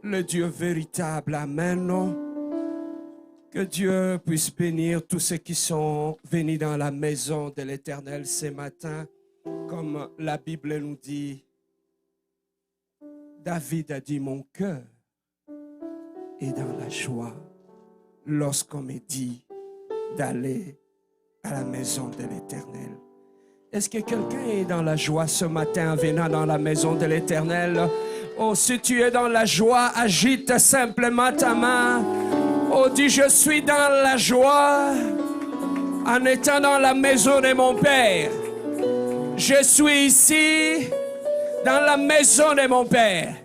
le Dieu véritable. Amen. Que Dieu puisse bénir tous ceux qui sont venus dans la maison de l'Éternel ce matin. Comme la Bible nous dit, David a dit, mon cœur est dans la joie lorsqu'on me dit d'aller à la maison de l'Éternel. Est-ce que quelqu'un est dans la joie ce matin en venant dans la maison de l'Éternel? Oh, si tu es dans la joie, agite simplement ta main. Oh, dis, je suis dans la joie en étant dans la maison de mon Père. Je suis ici dans la maison de mon Père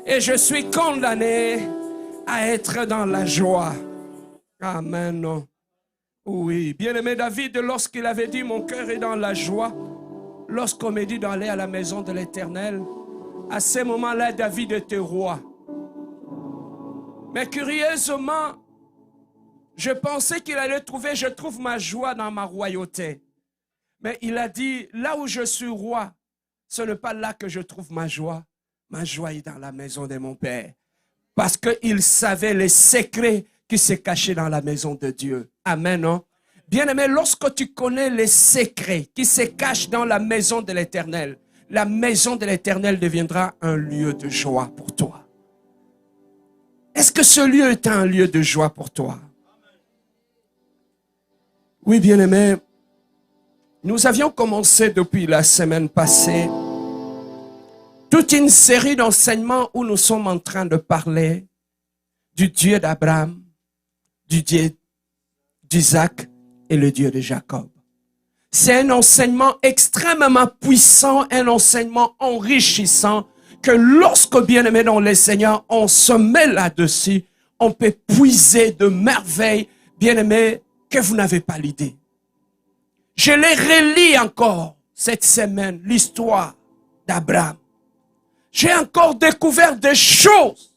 et je suis condamné à être dans la joie. Amen. Oui, bien-aimé David, lorsqu'il avait dit mon cœur est dans la joie, lorsqu'on m'a dit d'aller à la maison de l'Éternel, à ce moment-là, David était roi. Mais curieusement, je pensais qu'il allait trouver, je trouve ma joie dans ma royauté. Mais il a dit, là où je suis roi, ce n'est pas là que je trouve ma joie. Ma joie est dans la maison de mon Père. Parce qu'il savait les secrets qui se cachaient dans la maison de Dieu. Amen, non? Bien-aimé, lorsque tu connais les secrets qui se cachent dans la maison de l'Éternel, la maison de l'Éternel deviendra un lieu de joie pour toi. Est-ce que ce lieu est un lieu de joie pour toi? Oui, bien-aimé, nous avions commencé depuis la semaine passée toute une série d'enseignements où nous sommes en train de parler du Dieu d'Abraham, du Dieu d'Isaac et le Dieu de Jacob. C'est un enseignement extrêmement puissant, un enseignement enrichissant que lorsque, bien-aimé dans le Seigneur, on se met là-dessus, on peut puiser de merveilles, bien-aimé, que vous n'avez pas l'idée. Je les relis encore cette semaine, l'histoire d'Abraham. J'ai encore découvert des choses,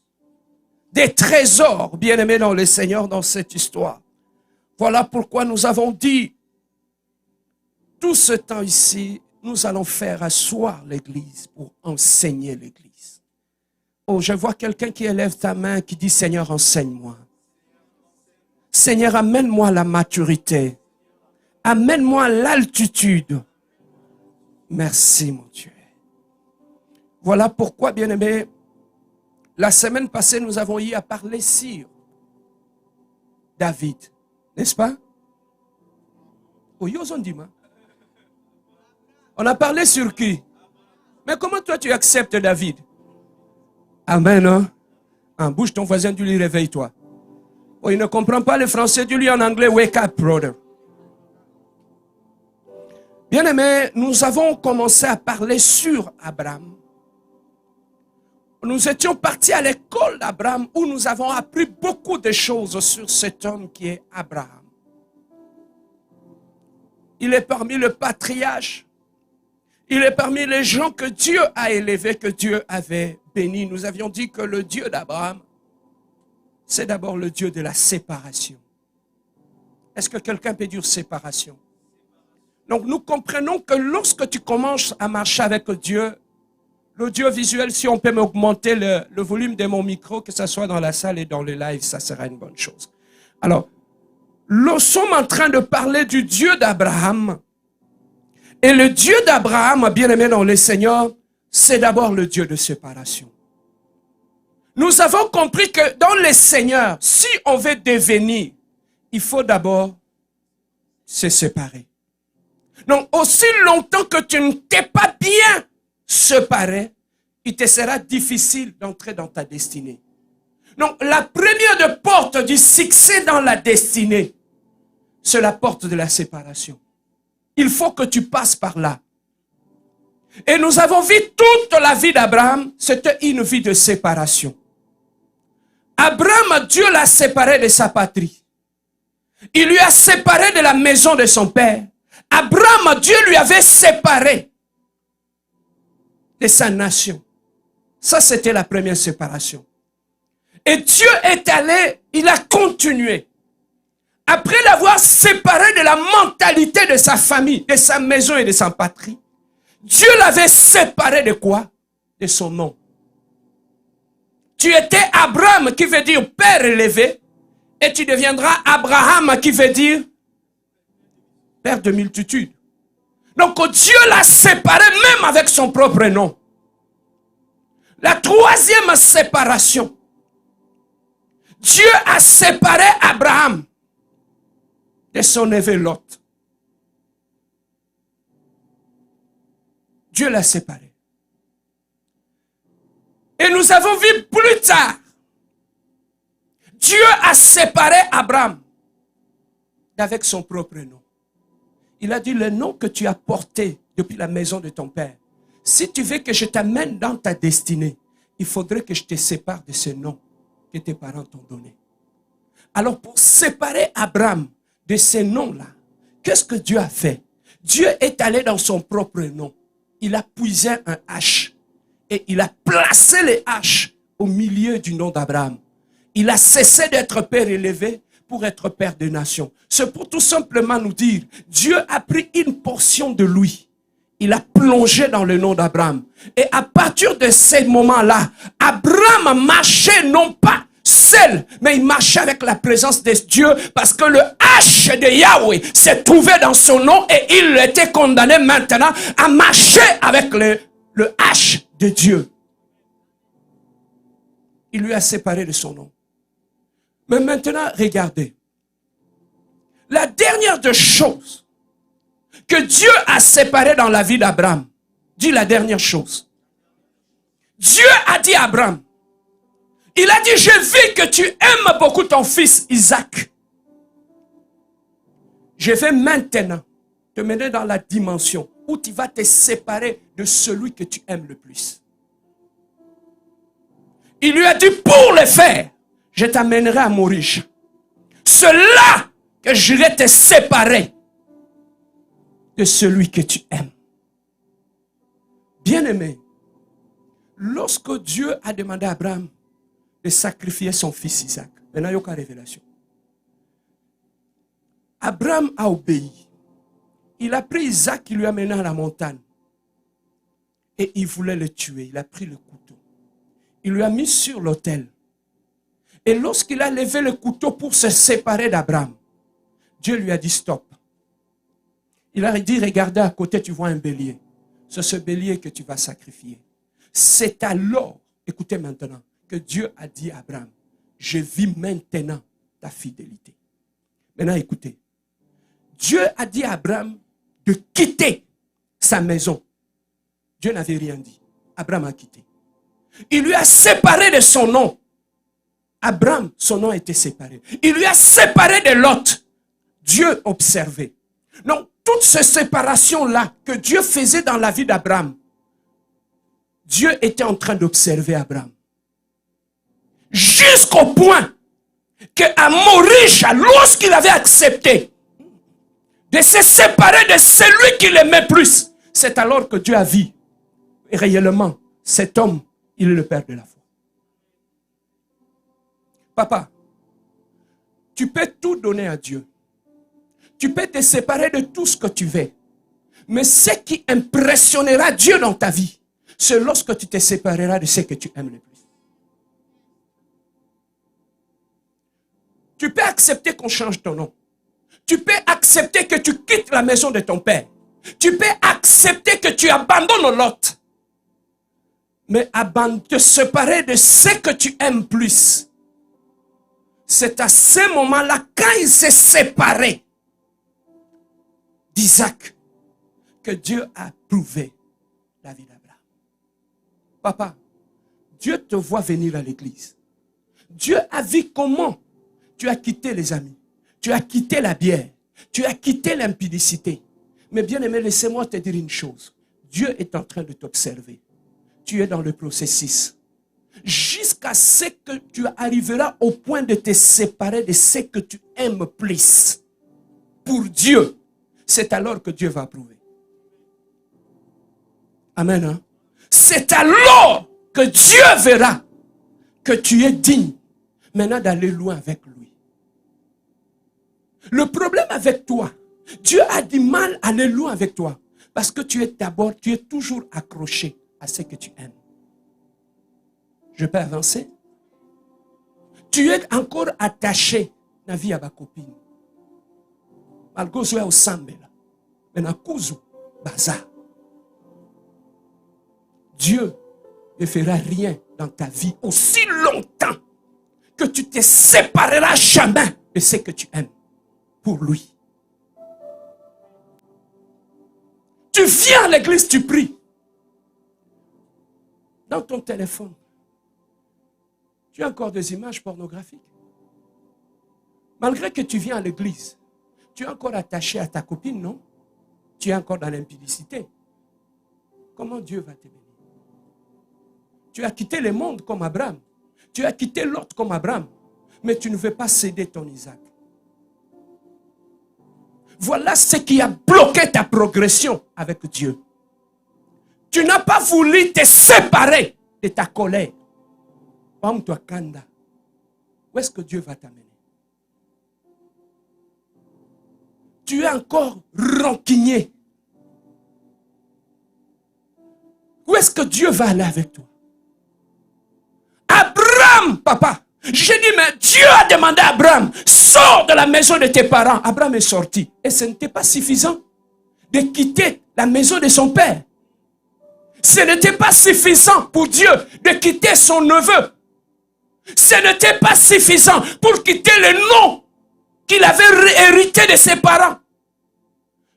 des trésors, bien-aimés dans le Seigneur, dans cette histoire. Voilà pourquoi nous avons dit, tout ce temps ici, nous allons faire asseoir l'Église pour enseigner l'Église. Oh, je vois quelqu'un qui élève ta main, qui dit, Seigneur, enseigne-moi. Seigneur, amène-moi la maturité. Amène-moi l'altitude. Merci, mon Dieu. Voilà pourquoi, bien-aimé, la semaine passée, nous avons eu à parler sur David. N'est-ce pas? Oh, on a parlé sur qui? Mais comment toi tu acceptes David? Amen, hein? En bouge ton voisin, dis-lui, réveille-toi. Oh, il ne comprend pas le français, dis-lui en anglais, wake up, brother. Bien-aimé, nous avons commencé à parler sur Abraham. Nous étions partis à l'école d'Abraham où nous avons appris beaucoup de choses sur cet homme qui est Abraham. Il est parmi les patriarches. Il est parmi les gens que Dieu a élevés, que Dieu avait bénis. Nous avions dit que le Dieu d'Abraham, c'est d'abord le Dieu de la séparation. Est-ce que quelqu'un peut dire séparation? Donc nous comprenons que lorsque tu commences à marcher avec Dieu, l'audiovisuel, si on peut m'augmenter le volume de mon micro, que ce soit dans la salle et dans le live, ça sera une bonne chose. Alors, nous sommes en train de parler du Dieu d'Abraham. Et le Dieu d'Abraham, bien-aimé dans le Seigneur, c'est d'abord le Dieu de séparation. Nous avons compris que dans le Seigneur, si on veut devenir, il faut d'abord se séparer. Donc, aussi longtemps que tu ne t'es pas bien séparé, il te sera difficile d'entrer dans ta destinée. Donc, la première porte du succès dans la destinée, c'est la porte de la séparation. Il faut que tu passes par là. Et nous avons vu toute la vie d'Abraham, c'était une vie de séparation. Abraham, Dieu l'a séparé de sa patrie. Il lui a séparé de la maison de son père. Abraham, Dieu lui avait séparé de sa nation. Ça, c'était la première séparation. Et Dieu est allé, il a continué. Après l'avoir séparé de la mentalité de sa famille, de sa maison et de sa patrie, Dieu l'avait séparé de quoi? De son nom. Tu étais Abraham qui veut dire père élevé et tu deviendras Abraham qui veut dire père de multitudes. Donc Dieu l'a séparé même avec son propre nom. La troisième séparation. Dieu a séparé Abraham de son neveu Lot. Dieu l'a séparé. Et nous avons vu plus tard, Dieu a séparé Abraham avec son propre nom. Il a dit le nom que tu as porté depuis la maison de ton père. Si tu veux que je t'amène dans ta destinée, il faudrait que je te sépare de ce nom que tes parents t'ont donné. Alors pour séparer Abraham de ces noms-là, qu'est-ce que Dieu a fait? Dieu est allé dans son propre nom. Il a puisé un H et il a placé les H au milieu du nom d'Abraham. Il a cessé d'être père élevé pour être père des nations. C'est pour tout simplement nous dire, Dieu a pris une portion de lui. Il a plongé dans le nom d'Abraham. Et à partir de ce moment-là, Abraham marchait non pas seul, mais il marchait avec la présence de Dieu parce que le H de Yahweh s'est trouvé dans son nom et il était condamné maintenant à marcher avec le H de Dieu. Il lui a séparé de son nom. Mais maintenant, regardez. La dernière des choses que Dieu a séparées dans la vie d'Abraham, dit la dernière chose. Dieu a dit à Abraham, il a dit, j'ai vu que tu aimes beaucoup ton fils Isaac. Je vais maintenant te mener dans la dimension où tu vas te séparer de celui que tu aimes le plus. Il lui a dit, pour le faire, je t'amènerai à Moriche. C'est là que je vais te séparer de celui que tu aimes. Bien-aimé, lorsque Dieu a demandé à Abraham de sacrifier son fils Isaac, maintenant il n'y a aucune révélation. Abraham a obéi. Il a pris Isaac, il lui a mené à la montagne. Et il voulait le tuer. Il a pris le couteau. Il lui a mis sur l'autel. Et lorsqu'il a levé le couteau pour se séparer d'Abraham, Dieu lui a dit stop. Il a dit, regardez à côté, tu vois un bélier. C'est ce bélier que tu vas sacrifier. C'est alors, écoutez maintenant, que Dieu a dit à Abraham, je vis maintenant ta fidélité. Maintenant écoutez, Dieu a dit à Abraham de quitter sa maison. Dieu n'avait rien dit. Abraham a quitté. Il lui a séparé de son nom. Abraham, son nom a été séparé. Il lui a séparé de Lot. Dieu observait. Donc, toutes ces séparations-là que Dieu faisait dans la vie d'Abraham, Dieu était en train d'observer Abraham. Jusqu'au point qu'à Moriche, lorsqu'il avait accepté de se séparer de celui qu'il aimait plus, c'est alors que Dieu a vu réellement cet homme, il est le père de la foi. Papa, tu peux tout donner à Dieu. Tu peux te séparer de tout ce que tu veux. Mais ce qui impressionnera Dieu dans ta vie, c'est lorsque tu te sépareras de ce que tu aimes le plus. Tu peux accepter qu'on change ton nom. Tu peux accepter que tu quittes la maison de ton père. Tu peux accepter que tu abandonnes Lot. Mais te séparer de ce que tu aimes plus. C'est à ce moment-là, quand il s'est séparé d'Isaac, que Dieu a prouvé la vie d'Abraham. Papa, Dieu te voit venir à l'église. Dieu a vu comment tu as quitté les amis. Tu as quitté la bière. Tu as quitté l'impudicité. Mais bien aimé, laissez-moi te dire une chose. Dieu est en train de t'observer. Tu es dans le processus. Jusqu'à ce que tu arriveras au point de te séparer de ce que tu aimes plus. Pour Dieu, c'est alors que Dieu va approuver. Amen. Hein? C'est alors que Dieu verra que tu es digne maintenant d'aller loin avec lui. Le problème avec toi, Dieu a du mal à aller loin avec toi parce que tu es toujours accroché à ce que tu aimes. Je peux avancer? Tu es encore attaché à la vie à ma copine. Malgré que tu es au Sambela. Mais na kuzu, bazar. Dieu ne fera rien dans ta vie aussi longtemps que tu te sépareras jamais de ce que tu aimes pour lui. Tu viens à l'église, tu pries. Dans ton téléphone, tu as encore des images pornographiques. Malgré que tu viens à l'église, tu es encore attaché à ta copine, non? Tu es encore dans l'impudicité. Comment Dieu va te bénir? Tu as quitté le monde comme Abraham. Tu as quitté l'autre comme Abraham. Mais tu ne veux pas céder ton Isaac. Voilà ce qui a bloqué ta progression avec Dieu. Tu n'as pas voulu te séparer de ta colère. Où est-ce que Dieu va t'amener? Tu es encore rancunier. Où est-ce que Dieu va aller avec toi? Abraham, papa. J'ai dit, mais Dieu a demandé à Abraham, sors de la maison de tes parents. Abraham est sorti. Et ce n'était pas suffisant de quitter la maison de son père. Ce n'était pas suffisant pour Dieu de quitter son neveu. Ce n'était pas suffisant pour quitter le nom qu'il avait hérité de ses parents.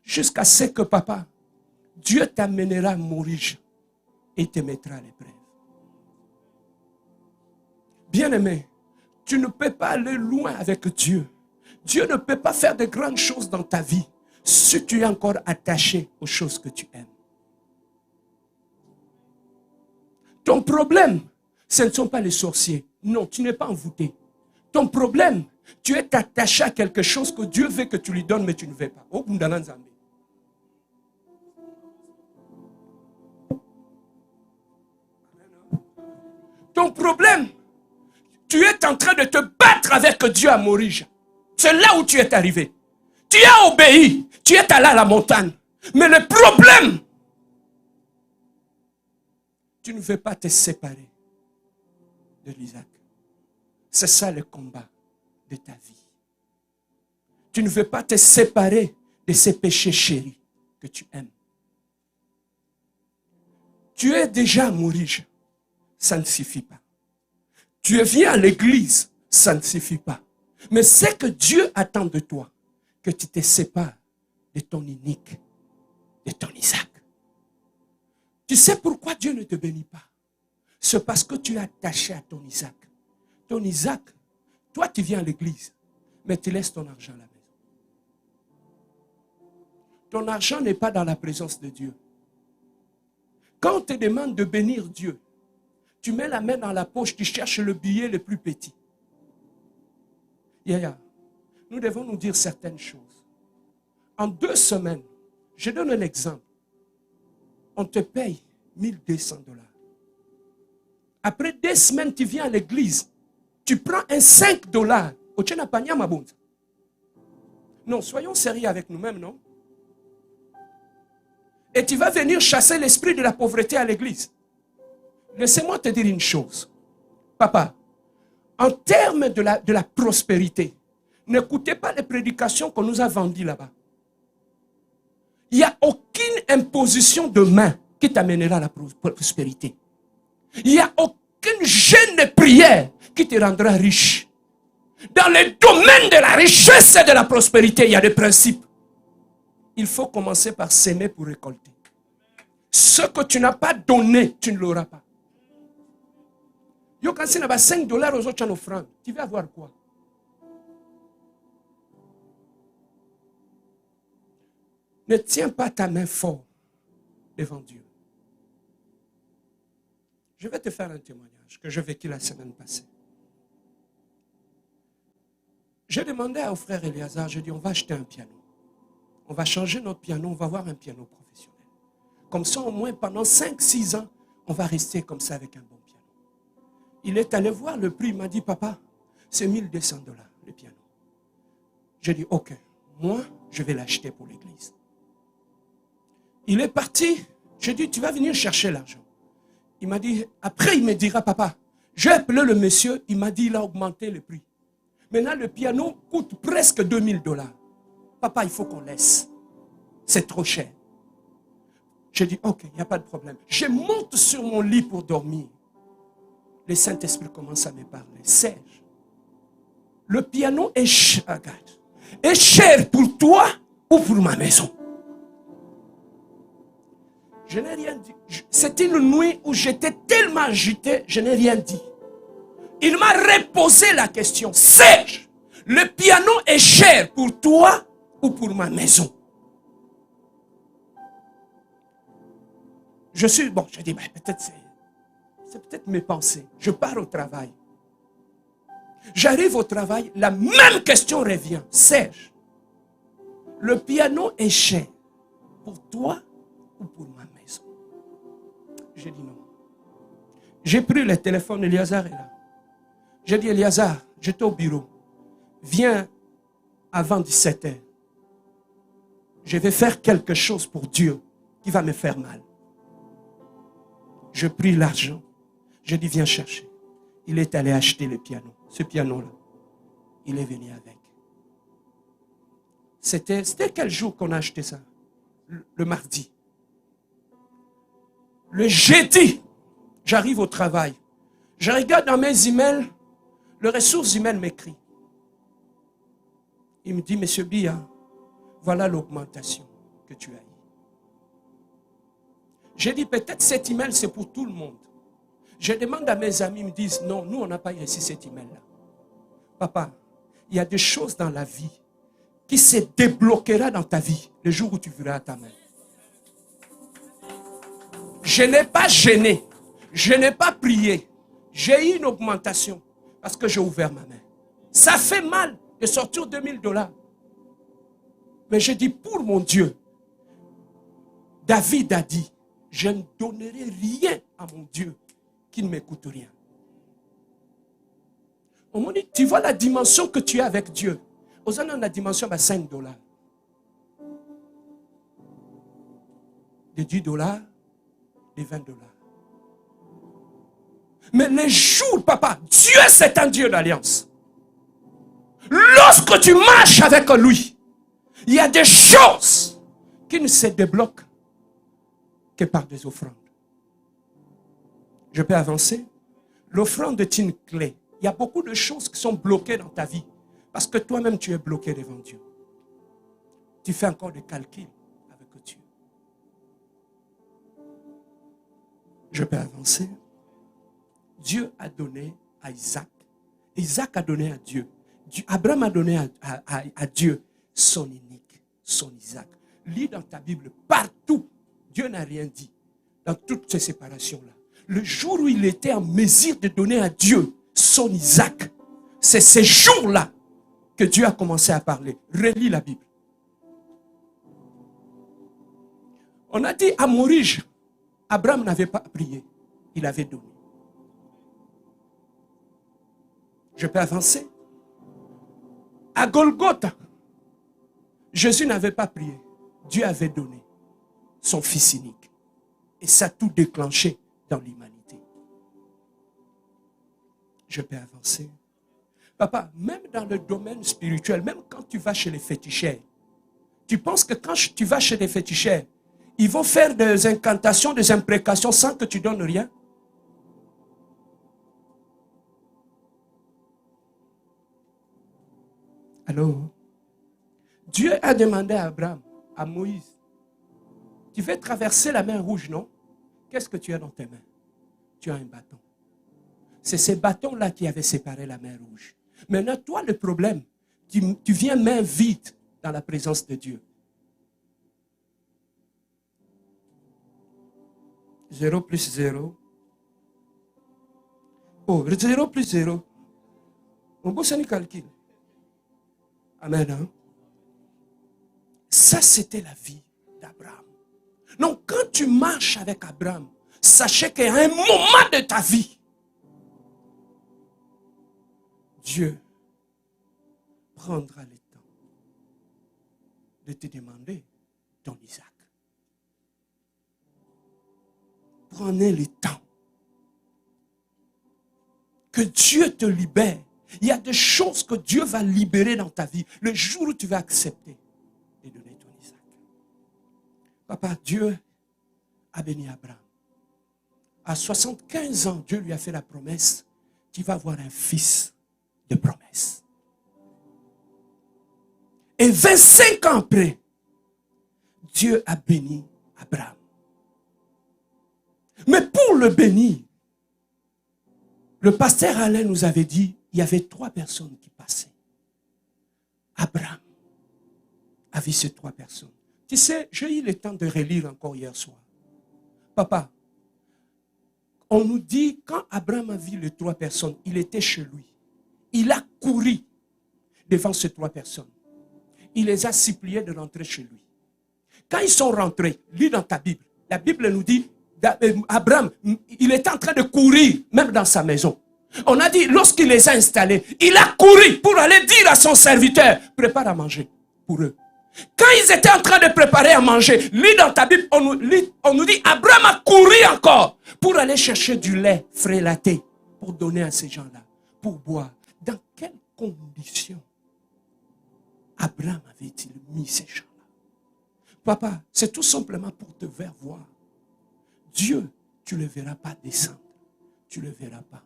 Jusqu'à ce que, papa, Dieu t'amènera à mourir et te mettra à l'épreuve. Bien-aimé, tu ne peux pas aller loin avec Dieu. Dieu ne peut pas faire de grandes choses dans ta vie si tu es encore attaché aux choses que tu aimes. Ton problème, ce ne sont pas les sorciers. Non, tu n'es pas envoûté. Ton problème, tu es attaché à quelque chose que Dieu veut que tu lui donnes, mais tu ne veux pas. Oh, ton problème, tu es en train de te battre avec Dieu à Morija. C'est là où tu es arrivé. Tu as obéi. Tu es allé à la montagne. Mais le problème, tu ne veux pas te séparer de l'Isaac. C'est ça le combat de ta vie. Tu ne veux pas te séparer de ces péchés chéris que tu aimes. Tu es déjà à Morija. Ça ne suffit pas. Tu viens à l'église, ça ne suffit pas. Mais c'est que Dieu attend de toi, que tu te sépares de ton unique, de ton Isaac. Tu sais pourquoi Dieu ne te bénit pas? C'est parce que tu es attaché à ton Isaac. Ton Isaac, toi tu viens à l'église, mais tu laisses ton argent à la maison. Ton argent n'est pas dans la présence de Dieu. Quand on te demande de bénir Dieu, tu mets la main dans la poche, tu cherches le billet le plus petit. Nous devons nous dire certaines choses. En 2 semaines, je donne un exemple. On te paye 1200 $. Après 2 semaines, tu viens à l'église. Tu prends un 5 $. Non, soyons sérieux avec nous-mêmes, non? Et tu vas venir chasser l'esprit de la pauvreté à l'église. Laissez-moi te dire une chose. Papa, en termes de la prospérité, n'écoutez pas les prédications qu'on nous a vendues là-bas. Il n'y a aucune imposition de main qui t'amènera à la prospérité. Il n'y a aucune jeûne de prière qui te rendra riche. Dans le domaine de la richesse et de la prospérité, il y a des principes. Il faut commencer par s'aimer pour récolter. Ce que tu n'as pas donné, tu ne l'auras pas. Quand tu as 5 $ aux autres en offrande, tu vas avoir quoi? Ne tiens pas ta main fort devant Dieu. Je vais te faire un témoignage que j'ai vécu la semaine passée. J'ai demandé au frère Eliazar, j'ai dit, on va acheter un piano. On va changer notre piano, on va avoir un piano professionnel. Comme ça, au moins pendant 5-6 ans, on va rester comme ça avec un bon piano. Il est allé voir le prix, il m'a dit, papa, c'est 1200 $ le piano. J'ai dit, ok, moi, je vais l'acheter pour l'église. Il est parti, j'ai dit, tu vas venir chercher l'argent. Il m'a dit, après il me dira, papa, J'ai appelé le monsieur, il m'a dit il a augmenté le prix. Maintenant, le piano coûte presque 2000 $. Papa, il faut qu'on laisse. C'est trop cher. J'ai dit, ok, il n'y a pas de problème. Je monte sur mon lit pour dormir. Le Saint-Esprit commence à me parler. Serge, le piano est cher pour toi ou pour ma maison? Je n'ai rien dit. C'était une nuit où j'étais tellement agité, je n'ai rien dit. Il m'a reposé la question. Serge, le piano est cher pour toi ou pour ma maison? Je dis, peut-être c'est peut-être mes pensées. Je pars au travail. J'arrive au travail, la même question revient. Serge, le piano est cher pour toi ou pour ma maison? J'ai dit non. J'ai pris le téléphone, Eliazar est là. J'ai dit, Eliazar, j'étais au bureau. Viens avant 17 h. Je vais faire quelque chose pour Dieu qui va me faire mal. Je pris l'argent. Je dis, viens chercher. Il est allé acheter le piano. Ce piano-là, il est venu avec. C'était quel jour qu'on a acheté ça? Le mardi. Le jeudi, j'arrive au travail. Je regarde dans mes emails, le ressources humaines m'écrit. Il me dit, Monsieur Bia, voilà l'augmentation que tu as eue. J'ai dit, peut-être cet email, c'est pour tout le monde. Je demande à mes amis, ils me disent, non, nous, on n'a pas reçu cet email-là. Papa, il y a des choses dans la vie qui se débloquera dans ta vie le jour où tu verras ta main. Je n'ai pas gêné. Je n'ai pas prié. J'ai eu une augmentation parce que j'ai ouvert ma main. Ça fait mal de sortir 2000 $. Mais je dis, pour mon Dieu, David a dit, je ne donnerai rien à mon Dieu qui ne m'écoute rien. On m'a dit, tu vois la dimension que tu as avec Dieu. Aux années, la dimension de 5 $. De 10 $, de 20 $. Mais les jours, papa, Dieu c'est un Dieu d'alliance. Lorsque tu marches avec lui, il y a des choses qui ne se débloquent que par des offrandes. Je peux avancer? L'offrande est une clé. Il y a beaucoup de choses qui sont bloquées dans ta vie. Parce que toi-même, tu es bloqué devant Dieu. Tu fais encore des calculs avec Dieu. Je peux avancer? Dieu a donné à Isaac. Isaac a donné à Dieu. Abraham a donné à Dieu son unique, son Isaac. Lis dans ta Bible, partout, Dieu n'a rien dit. Dans toutes ces séparations-là. Le jour où il était en mesure de donner à Dieu son Isaac, c'est ces jours-là que Dieu a commencé à parler. Relis la Bible. On a dit à Morige, Abraham n'avait pas prié, il avait donné. Je peux avancer? À Golgotha, Jésus n'avait pas prié, Dieu avait donné son fils unique. Et ça a tout déclenché dans l'humanité. Je peux avancer? Papa, même dans le domaine spirituel, même quand tu vas chez les féticheurs, tu penses que quand tu vas chez les féticheurs, ils vont faire des incantations, des imprécations sans que tu donnes rien? Alors, Dieu a demandé à Abraham, à Moïse, tu veux traverser la mer Rouge, non? Qu'est-ce que tu as dans tes mains? Tu as un bâton. C'est ce bâton-là qui avait séparé la mer Rouge. Maintenant, toi, le problème, tu viens main vide dans la présence de Dieu. 0 plus 0. Oh, 0 plus 0. On peut s'en calcul. Amen. Hein? Ça, c'était la vie d'Abraham. Donc, quand tu marches avec Abraham, sachez qu'à un moment de ta vie, Dieu prendra le temps de te demander ton Isaac. Prenez le temps. que Dieu te libère. Il y a des choses que Dieu va libérer dans ta vie. Le jour où tu vas accepter de donner ton Isaac. Papa, Dieu a béni Abraham. À 75 ans, Dieu lui a fait la promesse qu'il va avoir un fils de promesse. Et 25 ans après, Dieu a béni Abraham. Mais pour le bénir, le pasteur Alain nous avait dit, il y avait 3 personnes qui passaient. Abraham a vu ces 3 personnes. Tu sais, j'ai eu le temps de relire encore hier soir. Papa, on nous dit, quand Abraham a vu les 3 personnes, il était chez lui. Il a couru devant ces 3 personnes. Il les a suppliés de rentrer chez lui. Quand ils sont rentrés, lis dans ta Bible, la Bible nous dit, Abraham, il était en train de courir, même dans sa maison. On a dit, lorsqu'il les a installés, il a couru pour aller dire à son serviteur, prépare à manger pour eux. Quand ils étaient en train de préparer à manger, lis dans ta Bible, on nous dit, Abraham a couru encore pour aller chercher du lait frélaté pour donner à ces gens-là, pour boire. Dans quelles conditions Abraham avait-il mis ces gens-là? Papa, c'est tout simplement pour te faire voir. Dieu, tu ne le verras pas descendre. Tu ne le verras pas.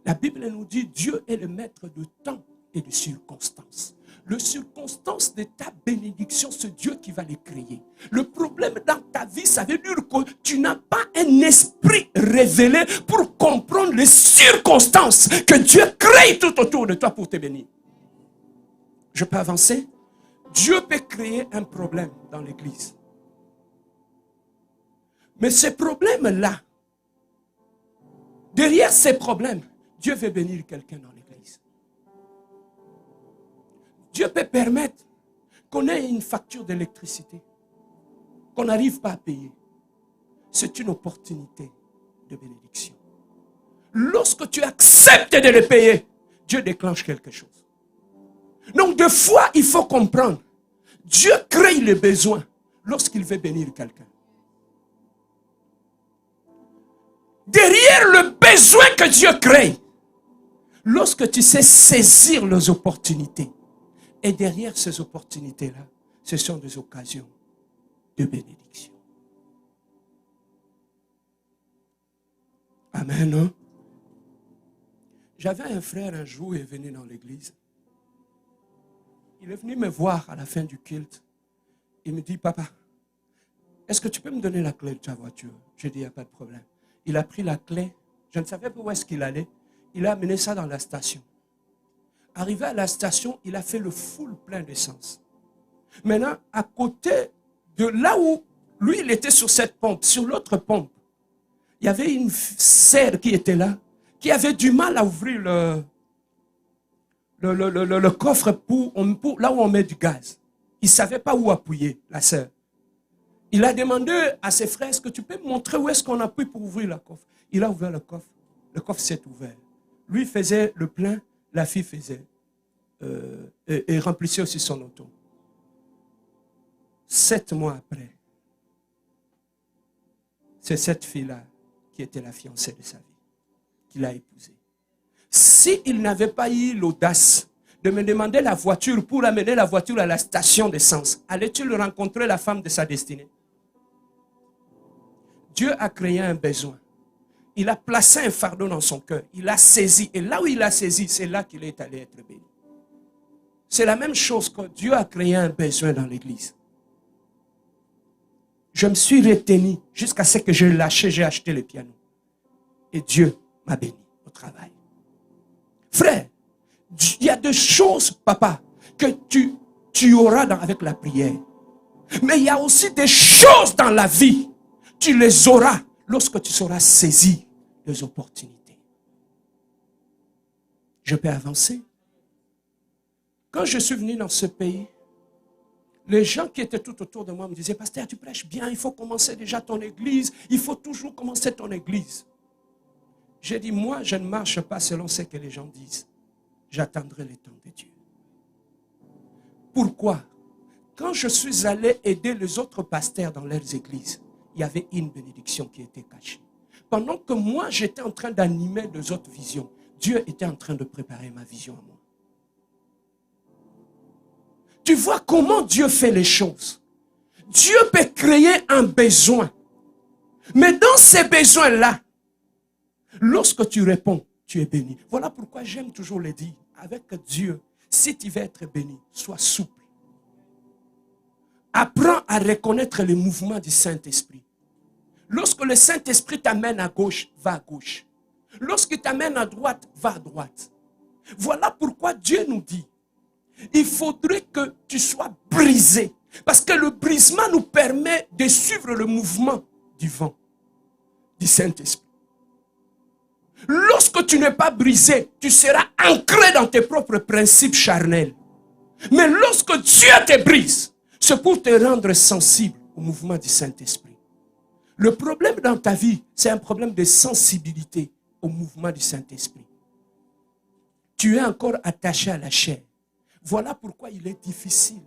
La Bible nous dit, Dieu est le maître de temps et de circonstances. Le circonstance de ta bénédiction, c'est Dieu qui va les créer. Le problème dans ta vie, ça veut dire que tu n'as pas un esprit révélé pour comprendre les circonstances que Dieu crée tout autour de toi pour te bénir. Je peux avancer? Dieu peut créer un problème dans l'église. Mais ces problèmes-là, derrière ces problèmes, Dieu veut bénir quelqu'un dans l'église. Dieu peut permettre qu'on ait une facture d'électricité, qu'on n'arrive pas à payer. C'est une opportunité de bénédiction. Lorsque tu acceptes de le payer, Dieu déclenche quelque chose. Donc, des fois, il faut comprendre. Dieu crée le besoin lorsqu'il veut bénir quelqu'un. Derrière le besoin que Dieu crée, lorsque tu sais saisir les opportunités, et derrière ces opportunités-là, ce sont des occasions de bénédiction. Amen. Hein? J'avais un frère un jour, il est venu dans l'église. Il est venu me voir à la fin du culte. Il me dit, papa, est-ce que tu peux me donner la clé de ta voiture? J'ai dit, il n'y a pas de problème. Il a pris la clé. Je ne savais pas où est-ce qu'il allait. Il a amené ça dans la station. Arrivé à la station, il a fait le full plein d'essence. Maintenant, à côté de là où lui, il était sur cette pompe, sur l'autre pompe, il y avait une sœur qui était là, qui avait du mal à ouvrir le coffre pour là où on met du gaz. Il ne savait pas où appuyer, la sœur. Il a demandé à ses frères, est-ce que tu peux me montrer où est-ce qu'on appuie pour ouvrir le coffre? Il a ouvert le coffre. Le coffre s'est ouvert. Lui faisait le plein, la fille faisait et remplissait aussi son auto. 7 mois après, c'est cette fille-là qui était la fiancée de sa vie, qu'il a épousée. S'il n'avait pas eu l'audace de me demander la voiture pour amener la voiture à la station d'essence, allait-il rencontrer la femme de sa destinée? Dieu a créé un besoin. Il a placé un fardeau dans son cœur. Il a saisi. Et là où il a saisi, c'est là qu'il est allé être béni. C'est la même chose que Dieu a créé un besoin dans l'église. Je me suis retenu jusqu'à ce que j'ai lâché, j'ai acheté le piano. Et Dieu m'a béni au travail. Frère, il y a des choses, papa, que tu auras avec la prière. Mais il y a aussi des choses dans la vie. Tu les auras lorsque tu sauras saisir les opportunités. Je peux avancer. Quand je suis venu dans ce pays, les gens qui étaient tout autour de moi me disaient, pasteur, tu prêches bien, il faut commencer déjà ton église, il faut toujours commencer ton église. J'ai dit, moi, je ne marche pas selon ce que les gens disent. J'attendrai le temps de Dieu. Pourquoi? Quand je suis allé aider les autres pasteurs dans leurs églises, il y avait une bénédiction qui était cachée. Pendant que moi, j'étais en train d'animer les autres visions, Dieu était en train de préparer ma vision à moi. Tu vois comment Dieu fait les choses. Dieu peut créer un besoin. Mais dans ces besoins-là, lorsque tu réponds, tu es béni. Voilà pourquoi j'aime toujours le dire. Avec Dieu, si tu veux être béni, sois souple. Apprends à reconnaître les mouvements du Saint-Esprit. Lorsque le Saint-Esprit t'amène à gauche, va à gauche. Lorsqu'il t'amène à droite, va à droite. Voilà pourquoi Dieu nous dit, il faudrait que tu sois brisé. Parce que le brisement nous permet de suivre le mouvement du vent, du Saint-Esprit. Lorsque tu n'es pas brisé, tu seras ancré dans tes propres principes charnels. Mais lorsque Dieu te brise, c'est pour te rendre sensible au mouvement du Saint-Esprit. Le problème dans ta vie, c'est un problème de sensibilité au mouvement du Saint-Esprit. Tu es encore attaché à la chair. Voilà pourquoi il est difficile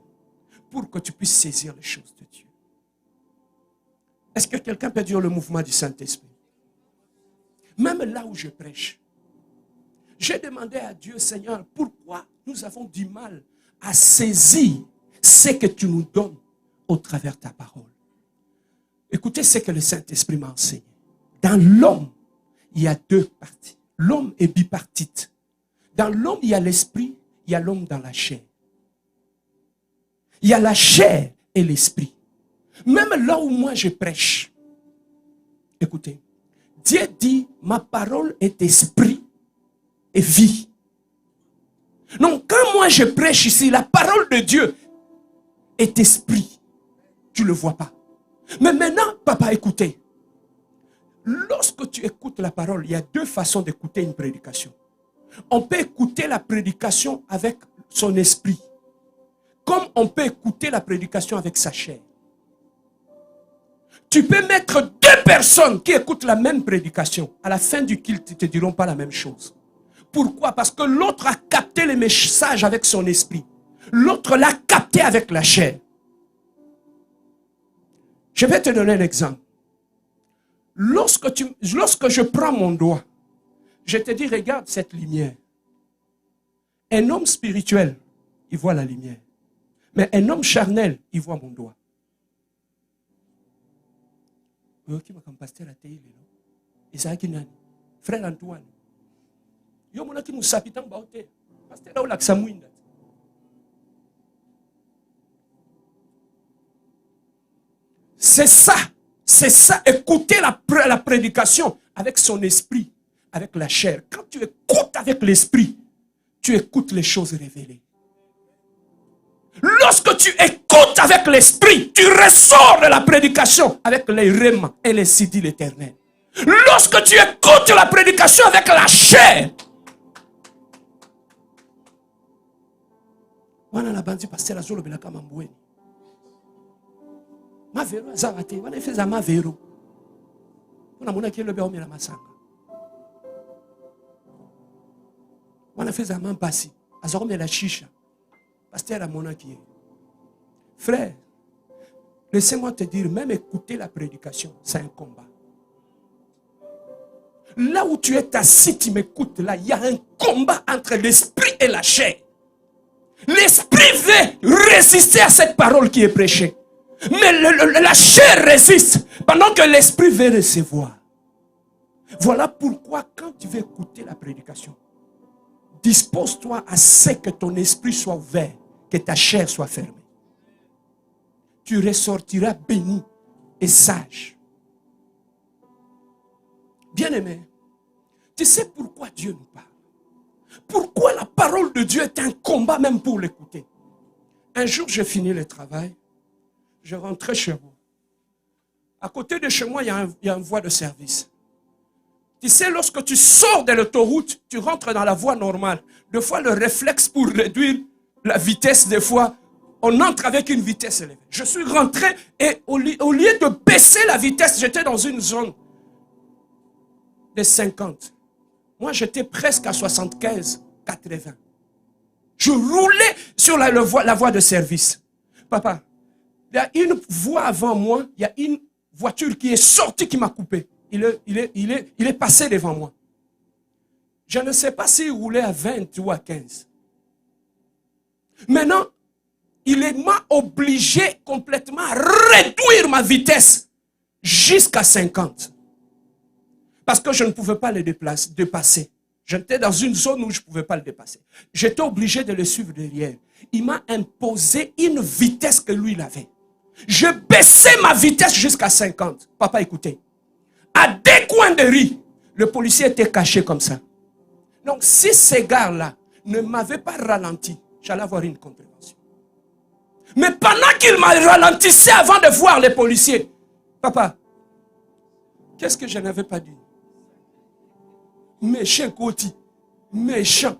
pour que tu puisses saisir les choses de Dieu. Est-ce que quelqu'un peut dire le mouvement du Saint-Esprit? Même là où je prêche, j'ai demandé à Dieu, Seigneur, pourquoi nous avons du mal à saisir ce que tu nous donnes au travers de ta parole. Écoutez ce que le Saint-Esprit m'a enseigné. Dans l'homme, il y a deux parties. L'homme est bipartite. Dans l'homme, il y a l'esprit, il y a l'homme dans la chair. Il y a la chair et l'esprit. Même là où moi je prêche, écoutez, Dieu dit, ma parole est esprit et vie. Donc quand moi je prêche ici, la parole de Dieu est esprit. Tu ne le vois pas. Mais maintenant, papa, écoutez. Lorsque tu écoutes la parole, il y a deux façons d'écouter une prédication. On peut écouter la prédication avec son esprit, comme on peut écouter la prédication avec sa chair. Tu peux mettre deux personnes qui écoutent la même prédication. À la fin du culte, ils ne te diront pas la même chose. Pourquoi? Parce que l'autre a capté les messages avec son esprit. L'autre l'a capté avec la chair. Je vais te donner un exemple. Lorsque je prends mon doigt, je te dis, regarde cette lumière. Un homme spirituel, il voit la lumière. Mais un homme charnel, il voit mon doigt. Frère Antoine. C'est ça, écouter la prédication avec son esprit, avec la chair. Quand tu écoutes avec l'esprit, tu écoutes les choses révélées. Lorsque tu écoutes avec l'esprit, tu ressors de la prédication avec les rèmes et les sidis l'éternel. Lorsque tu écoutes la prédication avec la chair, frère, laissez-moi te dire, même écouter la prédication, c'est un combat. Là où tu es assis, tu m'écoutes, là, il y a un combat entre l'esprit et la chair. L'esprit veut résister à cette parole qui est prêchée. Mais la chair résiste pendant que l'esprit veut recevoir. Voilà pourquoi quand tu veux écouter la prédication, dispose-toi à ce que ton esprit soit ouvert, que ta chair soit fermée. Tu ressortiras béni et sage. Bien-aimé, tu sais pourquoi Dieu nous parle? Pourquoi la parole de Dieu est un combat même pour l'écouter? Un jour, j'ai fini le travail. Je rentrais chez moi. À côté de chez moi, il y a une voie de service. Tu sais, lorsque tu sors de l'autoroute, tu rentres dans la voie normale. Des fois, le réflexe pour réduire la vitesse, des fois, on entre avec une vitesse élevée. Je suis rentré et au lieu de baisser la vitesse, j'étais dans une zone de 50. Moi, j'étais presque à 75, 80. Je roulais sur la voie de service. Papa, il y a une voie avant moi, il y a une voiture qui est sortie qui m'a coupé. Il est passé devant moi. Je ne sais pas s'il roulait à 20 ou à 15. Maintenant, il m'a obligé complètement à réduire ma vitesse jusqu'à 50. Parce que je ne pouvais pas le dépasser. J'étais dans une zone où je ne pouvais pas le dépasser. J'étais obligé de le suivre derrière. Il m'a imposé une vitesse que lui, il avait. Je baissais ma vitesse jusqu'à 50. Papa, écoutez. À des coins de rue, le policier était caché comme ça. Donc, si ces gars-là ne m'avaient pas ralenti, j'allais avoir une contravention. Mais pendant qu'il m'a ralentissé avant de voir les policiers, papa, qu'est-ce que je n'avais pas dit? Méchant côté, méchant.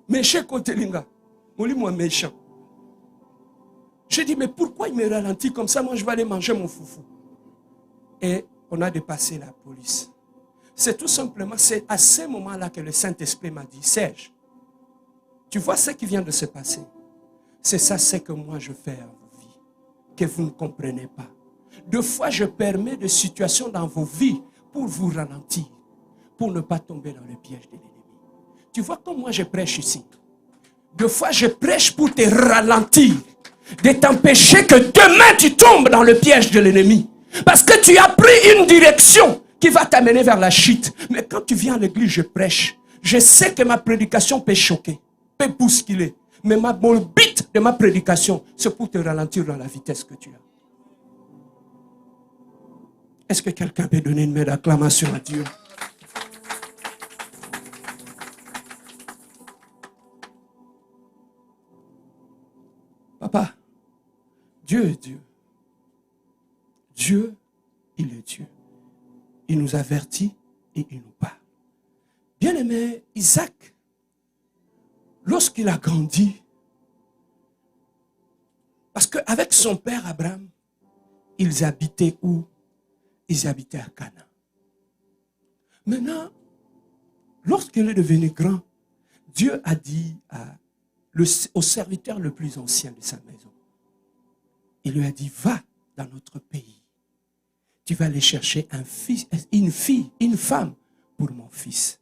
Méchant côté linga. Moi méchant. J'ai dit, mais pourquoi il me ralentit comme ça? Moi, je vais aller manger mon foufou. Et on a dépassé la police. C'est tout simplement, c'est à ce moment-là que le Saint-Esprit m'a dit, Serge, tu vois ce qui vient de se passer? C'est ça, c'est que moi je fais à vos vies, que vous ne comprenez pas. Deux fois, je permets des situations dans vos vies pour vous ralentir, pour ne pas tomber dans le piège de l'ennemi. Tu vois comme moi je prêche ici. Deux fois, je prêche pour te ralentir, de t'empêcher que demain tu tombes dans le piège de l'ennemi. Parce que tu as pris une direction qui va t'amener vers la chute. Mais quand tu viens à l'église, je prêche. Je sais que ma prédication peut choquer, peut bousculer. Mais le but de ma prédication, c'est pour te ralentir dans la vitesse que tu as. Est-ce que quelqu'un peut donner une main d'acclamation à Dieu? Papa, Dieu est Dieu. Dieu, il est Dieu. Il nous avertit et il nous parle. Bien-aimé, Isaac, lorsqu'il a grandi, parce qu'avec son père Abraham, ils habitaient où? Ils habitaient à Canaan. Maintenant, lorsqu'il est devenu grand, Dieu a dit au serviteur le plus ancien de sa maison, il lui a dit, va dans notre pays. Tu vas aller chercher une femme pour mon fils.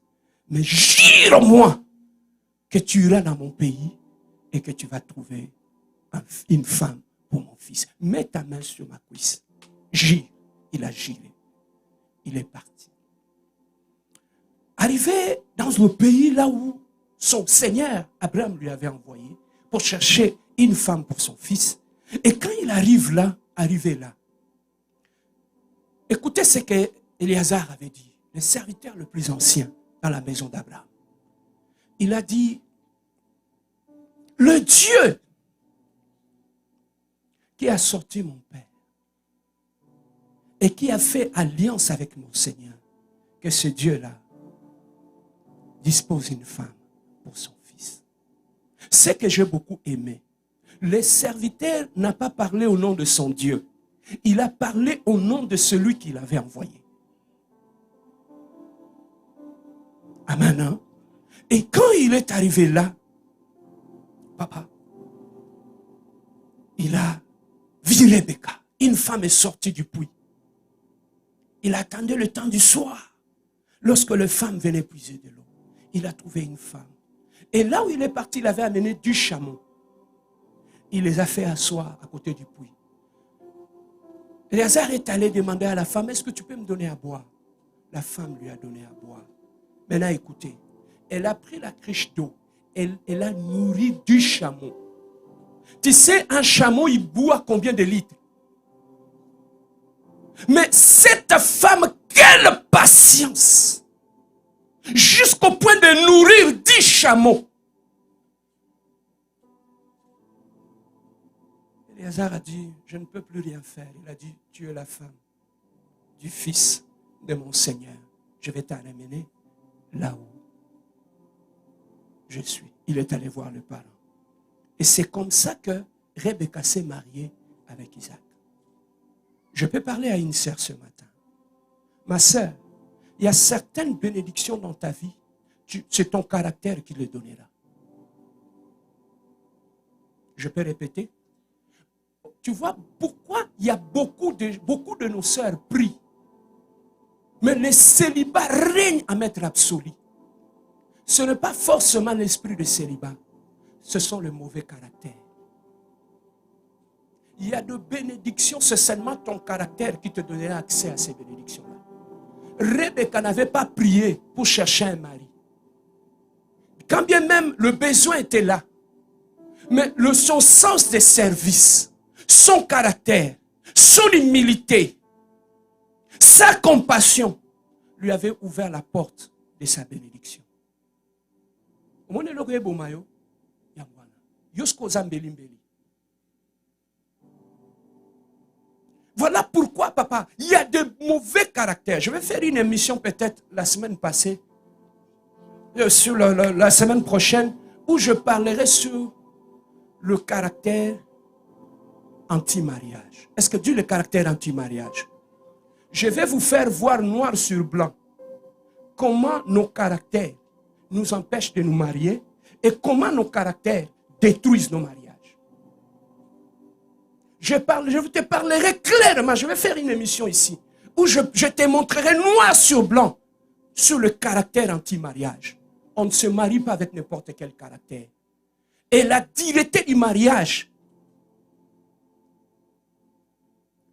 Mais jure-moi que tu iras dans mon pays et que tu vas trouver une femme pour mon fils. Mets ta main sur ma cuisse. Jure. Il a juré. Il est parti. Arrivé dans le pays là où son Seigneur, Abraham, lui avait envoyé pour chercher une femme pour son fils. Et quand il arrivé là, écoutez ce que Éléazar avait dit, le serviteur le plus ancien dans la maison d'Abraham. Il a dit, le Dieu qui a sorti mon père et qui a fait alliance avec mon Seigneur, que ce Dieu-là dispose une femme pour son fils. Ce que j'ai beaucoup aimé, le serviteur n'a pas parlé au nom de son Dieu. Il a parlé au nom de celui qui l'avait envoyé. Amen. Hein? Et quand il est arrivé là, papa, il a vu Rebecca. Une femme est sortie du puits. Il attendait le temps du soir. Lorsque les femmes venaient puiser de l'eau, il a trouvé une femme. Et là où il est parti, il avait amené du chameau. Il les a fait asseoir à côté du puits. Éléazar est allé demander à la femme, est-ce que tu peux me donner à boire? La femme lui a donné à boire. Maintenant, écoutez, elle a pris la cruche d'eau. Elle a nourri du chameau. Tu sais, un chameau, il boit combien de litres? Mais cette femme, quelle patience! Jusqu'au point de nourrir 10 chameaux. Éléazar a dit, je ne peux plus rien faire. Il a dit, tu es la femme du fils de mon Seigneur. Je vais t'en amener là où je suis. Il est allé voir le parent. Et c'est comme ça que Rebecca s'est mariée avec Isaac. Je peux parler à une sœur ce matin. Ma sœur, il y a certaines bénédictions dans ta vie. C'est ton caractère qui les donnera. Je peux répéter. Tu vois pourquoi il y a beaucoup de nos sœurs prient. Mais le célibat règne à maître absolu. Ce n'est pas forcément l'esprit de célibat. Ce sont les mauvais caractères. Il y a de bénédictions, c'est seulement ton caractère qui te donnera accès à ces bénédictions-là. Rebecca n'avait pas prié pour chercher un mari. Quand bien même le besoin était là, mais son sens de service, son caractère, son humilité, sa compassion lui avait ouvert la porte de sa bénédiction. Voilà pourquoi, papa, il y a de mauvais caractères. Je vais faire une émission peut-être la semaine passée, sur la semaine prochaine, où je parlerai sur le caractère anti-mariage. Est-ce que Dieu le caractère anti-mariage? Je vais vous faire voir noir sur blanc comment nos caractères nous empêchent de nous marier et comment nos caractères détruisent nos mariages. Je te parlerai clairement, je vais faire une émission ici, où je te montrerai noir sur blanc sur le caractère anti-mariage. On ne se marie pas avec n'importe quel caractère. Et la dureté du mariage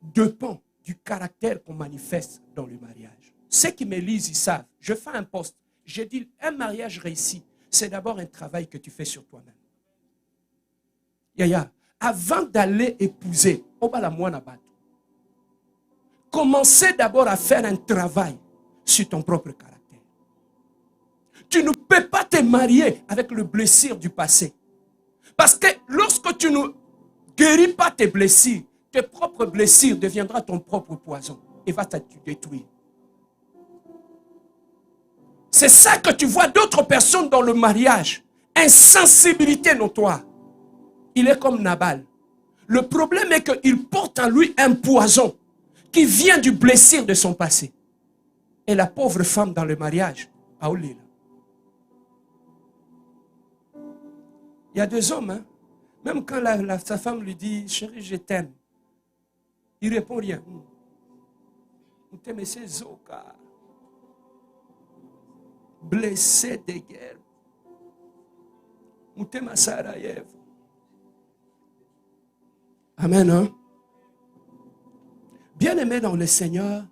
dépend du caractère qu'on manifeste dans le mariage. Ceux qui me lisent, ils savent. Je fais un post. Je dis, un mariage réussi, c'est d'abord un travail que tu fais sur toi-même. Yaya, avant d'aller épouser, commencez d'abord à faire un travail sur ton propre caractère. Tu ne peux pas te marier avec le blessure du passé. Parce que lorsque tu ne guéris pas tes blessures, tes propres blessures deviendront ton propre poison et va te détruire. C'est ça que tu vois d'autres personnes dans le mariage. Insensibilité notoire. Il est comme Nabal. Le problème est qu'il porte en lui un poison qui vient du blessure de son passé. Et la pauvre femme dans le mariage, Aoulila. Il y a des hommes, hein, même quand sa femme lui dit, chérie, je t'aime, il ne répond rien. Blessé de guerre. Amen. Hein? Bien-aimé dans le Seigneur,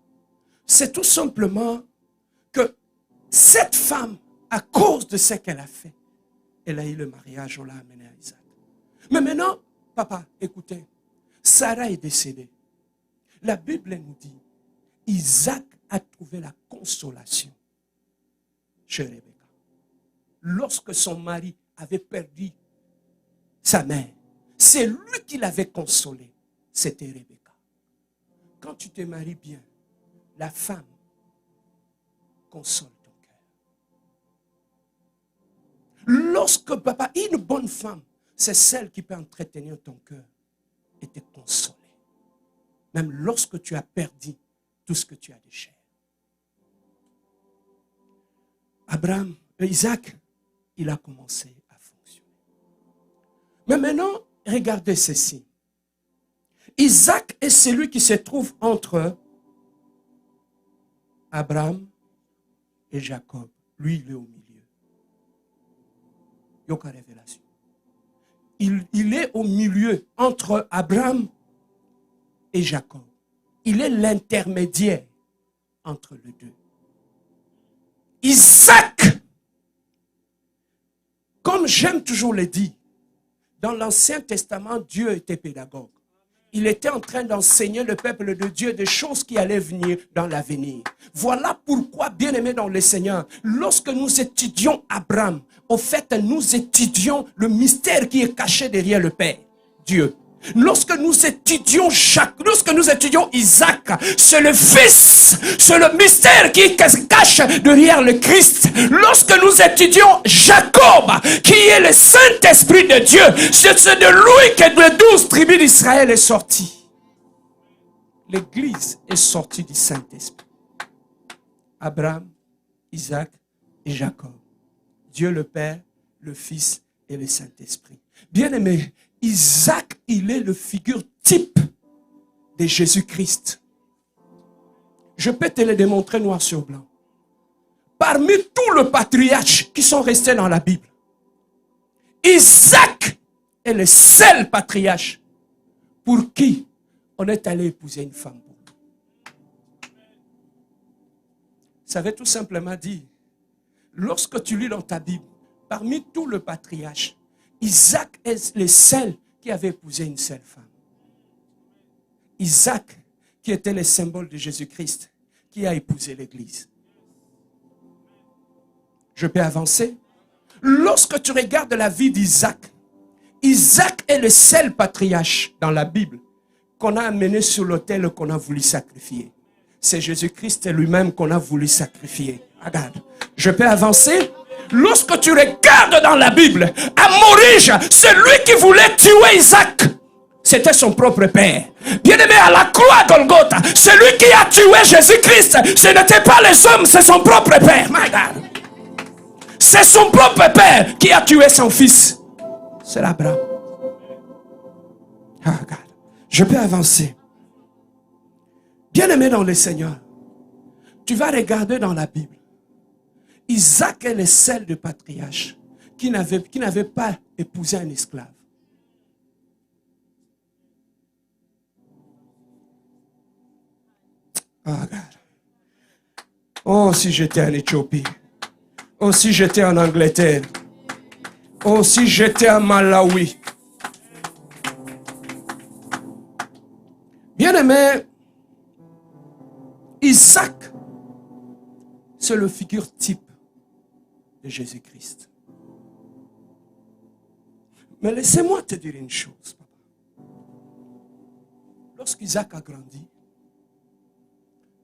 c'est tout simplement que cette femme, à cause de ce qu'elle a fait, elle a eu le mariage, on l'a amené à Isaac. Mais maintenant, papa, écoutez, Sarah est décédée. La Bible nous dit, Isaac a trouvé la consolation chez Rebecca. Lorsque son mari avait perdu sa mère, c'est lui qui l'avait consolé. C'était Rebecca. Quand tu te maries bien, la femme console ton cœur. Lorsque, papa, une bonne femme, c'est celle qui peut entretenir ton cœur et te consoler. Même lorsque tu as perdu tout ce que tu as de cher. Isaac, il a commencé à fonctionner. Mais maintenant, regardez ceci. Isaac est celui qui se trouve entre Abraham et Jacob. Lui, il est au milieu. Yoka révélation. Il est au milieu entre Abraham et Jacob. Il est l'intermédiaire entre les deux. Isaac, comme j'aime toujours le dire, dans l'Ancien Testament, Dieu était pédagogue. Il était en train d'enseigner le peuple de Dieu des choses qui allaient venir dans l'avenir. Voilà pourquoi, bien-aimés dans le Seigneur, lorsque nous étudions Abraham, au fait, nous étudions le mystère qui est caché derrière le Père, Dieu. Lorsque nous étudions Isaac, c'est le Fils, c'est le mystère qui se cache derrière le Christ. Lorsque nous étudions Jacob, qui est le Saint-Esprit de Dieu, c'est de lui que les 12 tribus d'Israël est sorti. L'Église est sortie du Saint-Esprit. Abraham, Isaac et Jacob. Dieu le Père, le Fils et le Saint-Esprit. Bien-aimé, Isaac, il est le figure type de Jésus-Christ. Je peux te le démontrer noir sur blanc. Parmi tous les patriarches qui sont restés dans la Bible, Isaac est le seul patriarche pour qui on est allé épouser une femme. Ça veut tout simplement dire, lorsque tu lis dans ta Bible, parmi tous les patriarches, Isaac est le seul qui avait épousé une seule femme. Isaac, qui était le symbole de Jésus-Christ, qui a épousé l'Église. Je peux avancer? Lorsque tu regardes la vie d'Isaac, Isaac est le seul patriarche dans la Bible qu'on a amené sur l'autel qu'on a voulu sacrifier. C'est Jésus-Christ lui-même qu'on a voulu sacrifier. Regarde, je peux avancer? Lorsque tu regardes dans la Bible, Amorige, celui qui voulait tuer Isaac, c'était son propre père. Bien-aimé, à la croix Golgotha, celui qui a tué Jésus-Christ, ce n'était pas les hommes, c'est son propre père. My God. C'est son propre père qui a tué son fils. C'est Abraham. Ah, regarde. Je peux avancer. Bien-aimé dans le Seigneur, tu vas regarder dans la Bible. Isaac est le seul de patriarche qui n'avait pas épousé un esclave. Oh, regarde. Oh, si j'étais en Éthiopie. Oh, si j'étais en Angleterre. Oh, si j'étais en Malawi. Bien-aimé, Isaac, c'est le figure type de Jésus-Christ. Mais laissez-moi te dire une chose, papa. Lorsqu'Isaac a grandi,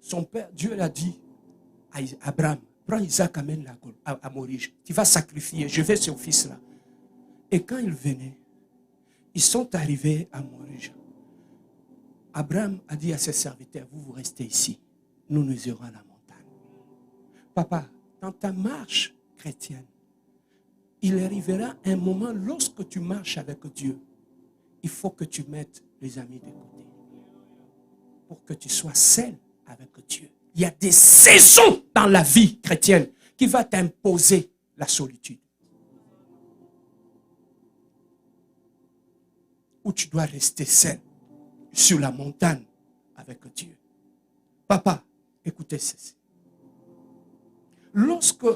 son père, Dieu l'a dit à Abraham, prends Isaac, amène-le à Morige. Tu vas sacrifier, je vais ce fils-là. Et quand il venait, ils sont arrivés à Morige. Abraham a dit à ses serviteurs, vous restez ici. Nous irons à la montagne. Papa, dans ta marche chrétienne, il arrivera un moment lorsque tu marches avec Dieu, il faut que tu mettes les amis de côté. Pour que tu sois seul avec Dieu. Il y a des saisons dans la vie chrétienne qui va t'imposer la solitude. Où tu dois rester seul sur la montagne avec Dieu. Papa, écoutez ceci. Lorsque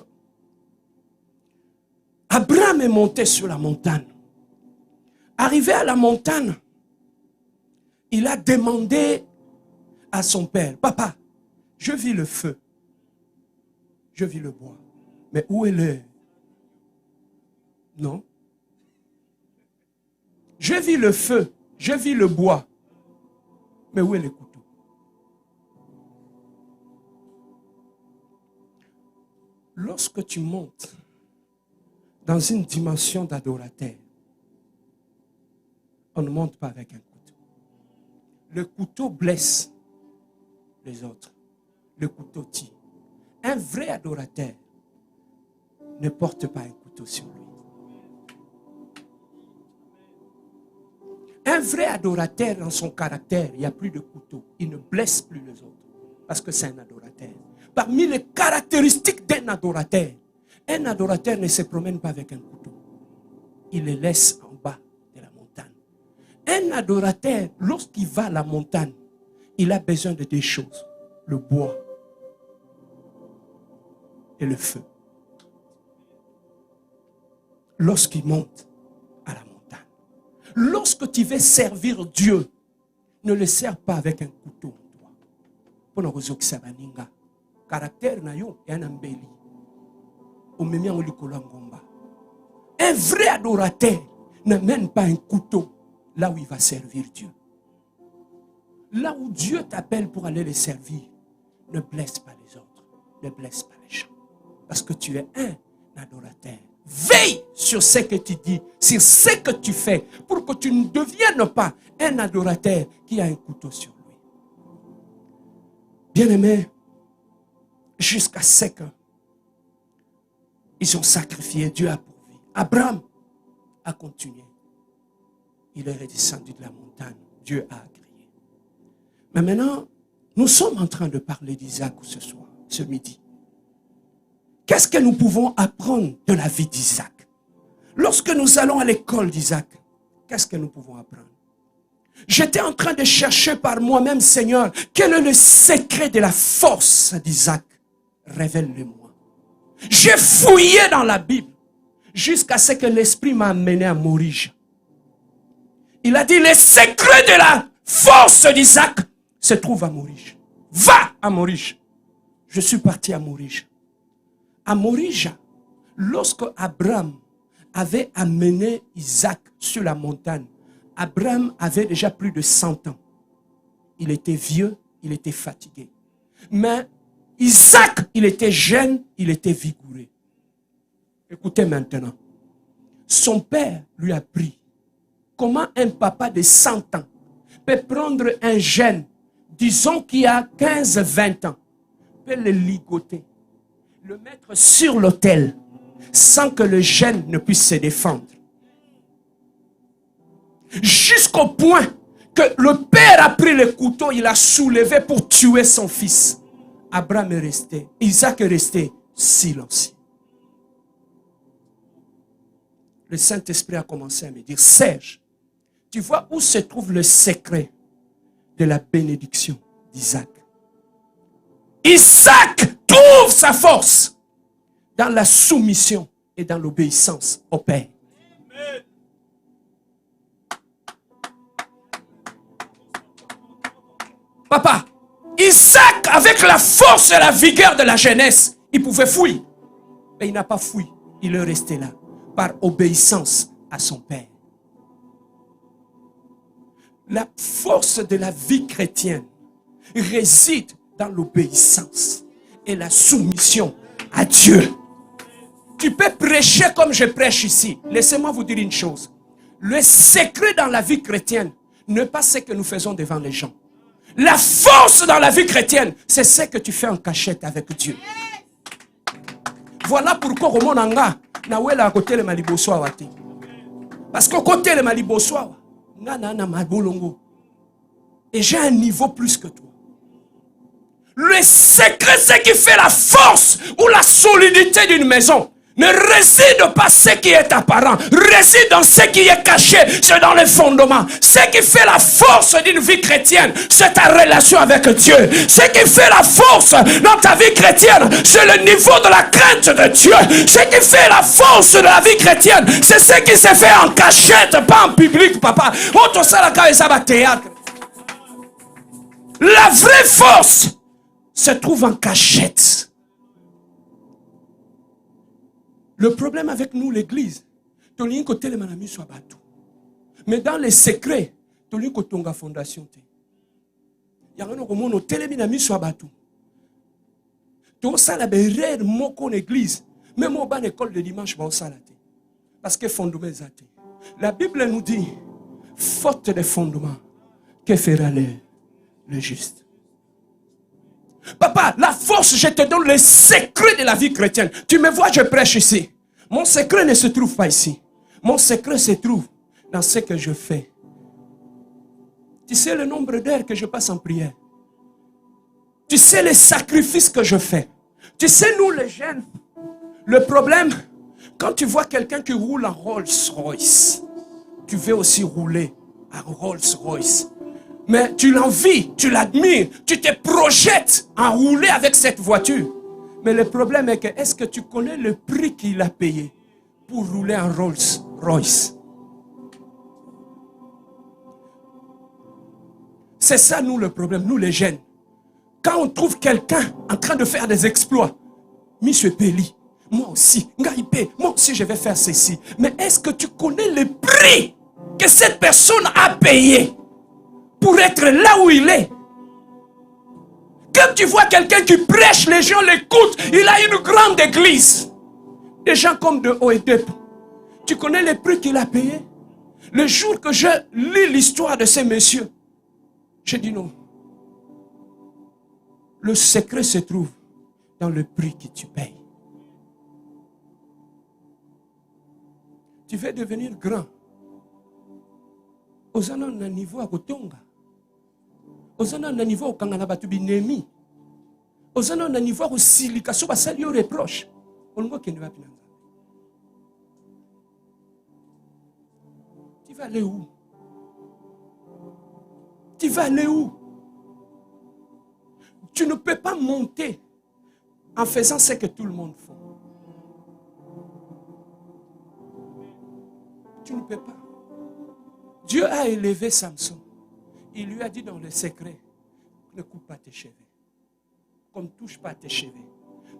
Abraham est monté sur la montagne, arrivé à la montagne, il a demandé à son père, papa, je vis le feu, je vis le bois, mais où est le... Non. Je vis le feu, je vis le bois, mais où est le couteau? Lorsque tu montes dans une dimension d'adorateur, on ne monte pas avec un couteau. Le couteau blesse les autres. Le couteau tue. Un vrai adorateur ne porte pas un couteau sur lui. Un vrai adorateur, dans son caractère, il n'y a plus de couteau. Il ne blesse plus les autres. Parce que c'est un adorateur. Parmi les caractéristiques d'un adorateur ne se promène pas avec un couteau. Il les laisse en bas de la montagne. Un adorateur, lorsqu'il va à la montagne, il a besoin de deux choses. Le bois et le feu. Lorsqu'il monte à la montagne. Lorsque tu veux servir Dieu, ne le sers pas avec un couteau en toi. Caractère na yo et un ambeli. Un vrai adorateur n'amène pas un couteau là où il va servir Dieu. Là où Dieu t'appelle pour aller le servir, ne blesse pas les autres, ne blesse pas les gens. Parce que tu es un adorateur. Veille sur ce que tu dis, sur ce que tu fais, pour que tu ne deviennes pas un adorateur qui a un couteau sur lui. Bien-aimé, jusqu'à ce que ils ont sacrifié, Dieu a pourvu. Abraham a continué. Il est redescendu de la montagne. Dieu a agréé. Mais maintenant, Nous sommes en train de parler d'Isaac ce soir, ce midi. Qu'est-ce que nous pouvons apprendre de la vie d'Isaac? Lorsque nous allons à l'école d'Isaac, qu'est-ce que nous pouvons apprendre? J'étais en train de chercher par moi-même, Seigneur, quel est le secret de la force d'Isaac? Révèle-le-moi. J'ai fouillé dans la Bible jusqu'à ce que l'Esprit m'a amené à Morija. Il a dit, le secret de la force d'Isaac se trouve à Morija. Va à Morija. Je suis parti à Morija. À Morija, lorsque Abraham avait amené Isaac sur la montagne, Abraham avait déjà plus de 100 ans. Il était vieux, il était fatigué. Mais Isaac, il était jeune, il était vigoureux. Écoutez maintenant. Son père lui a appris comment un papa de 100 ans peut prendre un jeune, disons qui a 15-20 ans, peut le ligoter, le mettre sur l'autel, sans que le jeune ne puisse se défendre. Jusqu'au point que le père a pris le couteau, il a soulevé pour tuer son fils. Abraham est resté, Isaac est resté silencieux. Le Saint-Esprit a commencé à me dire, Serge, tu vois où se trouve le secret de la bénédiction d'Isaac? Isaac trouve sa force dans la soumission et dans l'obéissance au Père. Papa, Isaac, avec la force et la vigueur de la jeunesse, il pouvait fuir. Mais il n'a pas fui. Il est resté là, par obéissance à son Père. La force de la vie chrétienne réside dans l'obéissance et la soumission à Dieu. Tu peux prêcher comme je prêche ici. Laissez-moi vous dire une chose. Le secret dans la vie chrétienne n'est pas ce que nous faisons devant les gens. La force dans la vie chrétienne, c'est ce que tu fais en cachette avec Dieu. Voilà pourquoi au monde anga na wela côté le maliboswa wati. Parce qu'au côté le maliboswa na mabolongo. Et j'ai un niveau plus que toi. Le secret, c'est qui fait la force ou la solidité d'une maison. Ne réside pas ce qui est apparent, réside dans ce qui est caché, c'est dans les fondements. Ce qui fait la force d'une vie chrétienne, c'est ta relation avec Dieu. Ce qui fait la force dans ta vie chrétienne, c'est le niveau de la crainte de Dieu. Ce qui fait la force de la vie chrétienne, c'est ce qui se fait en cachette, pas en public, papa. La vraie force se trouve en cachette. Le problème avec nous, l'église, mais dans les secrets, tu as une fondation. Il y a un téléminami soit battu. Tu as la berère moko l'église, même au bas l'école de dimanche, parce que fondement est. La Bible nous dit, faute de fondement, que fera le juste? Papa, la force, je te donne le secret de la vie chrétienne. Tu me vois, je prêche ici. Mon secret ne se trouve pas ici. Mon secret se trouve dans ce que je fais. Tu sais le nombre d'heures que je passe en prière. Tu sais les sacrifices que je fais. Tu sais, nous les jeunes, le problème, quand tu vois quelqu'un qui roule en Rolls-Royce, tu veux aussi rouler en Rolls-Royce. Mais tu l'envies, tu l'admires, tu te projettes en rouler avec cette voiture. Mais le problème est que, est-ce que tu connais le prix qu'il a payé pour rouler en Rolls-Royce? C'est ça, nous, le problème, nous les jeunes. Quand on trouve quelqu'un en train de faire des exploits, Monsieur Peli, moi aussi, Ngaïpé, moi aussi je vais faire ceci. Mais est-ce que tu connais le prix que cette personne a payé pour être là où il est? Quand tu vois quelqu'un qui prêche, les gens l'écoutent, il a une grande église. Des gens comme de Oedep. Tu connais le prix qu'il a payé? Le jour que je lis l'histoire de ces messieurs, j'ai dit non. Le secret se trouve dans le prix que tu payes. Tu veux devenir grand. Aux un niveau à Kotonga. Ozana na niveau au kangana batu binemi. Ozana na niveau au silikaso basali au reproche. Olungo kende ba pinanga. Tu vas aller où? Tu vas aller où? Tu ne peux pas monter en faisant ce que tout le monde fait. Tu ne peux pas. Dieu a élevé Samson. Il lui a dit dans le secret, ne coupe pas tes cheveux. Comme touche pas tes cheveux.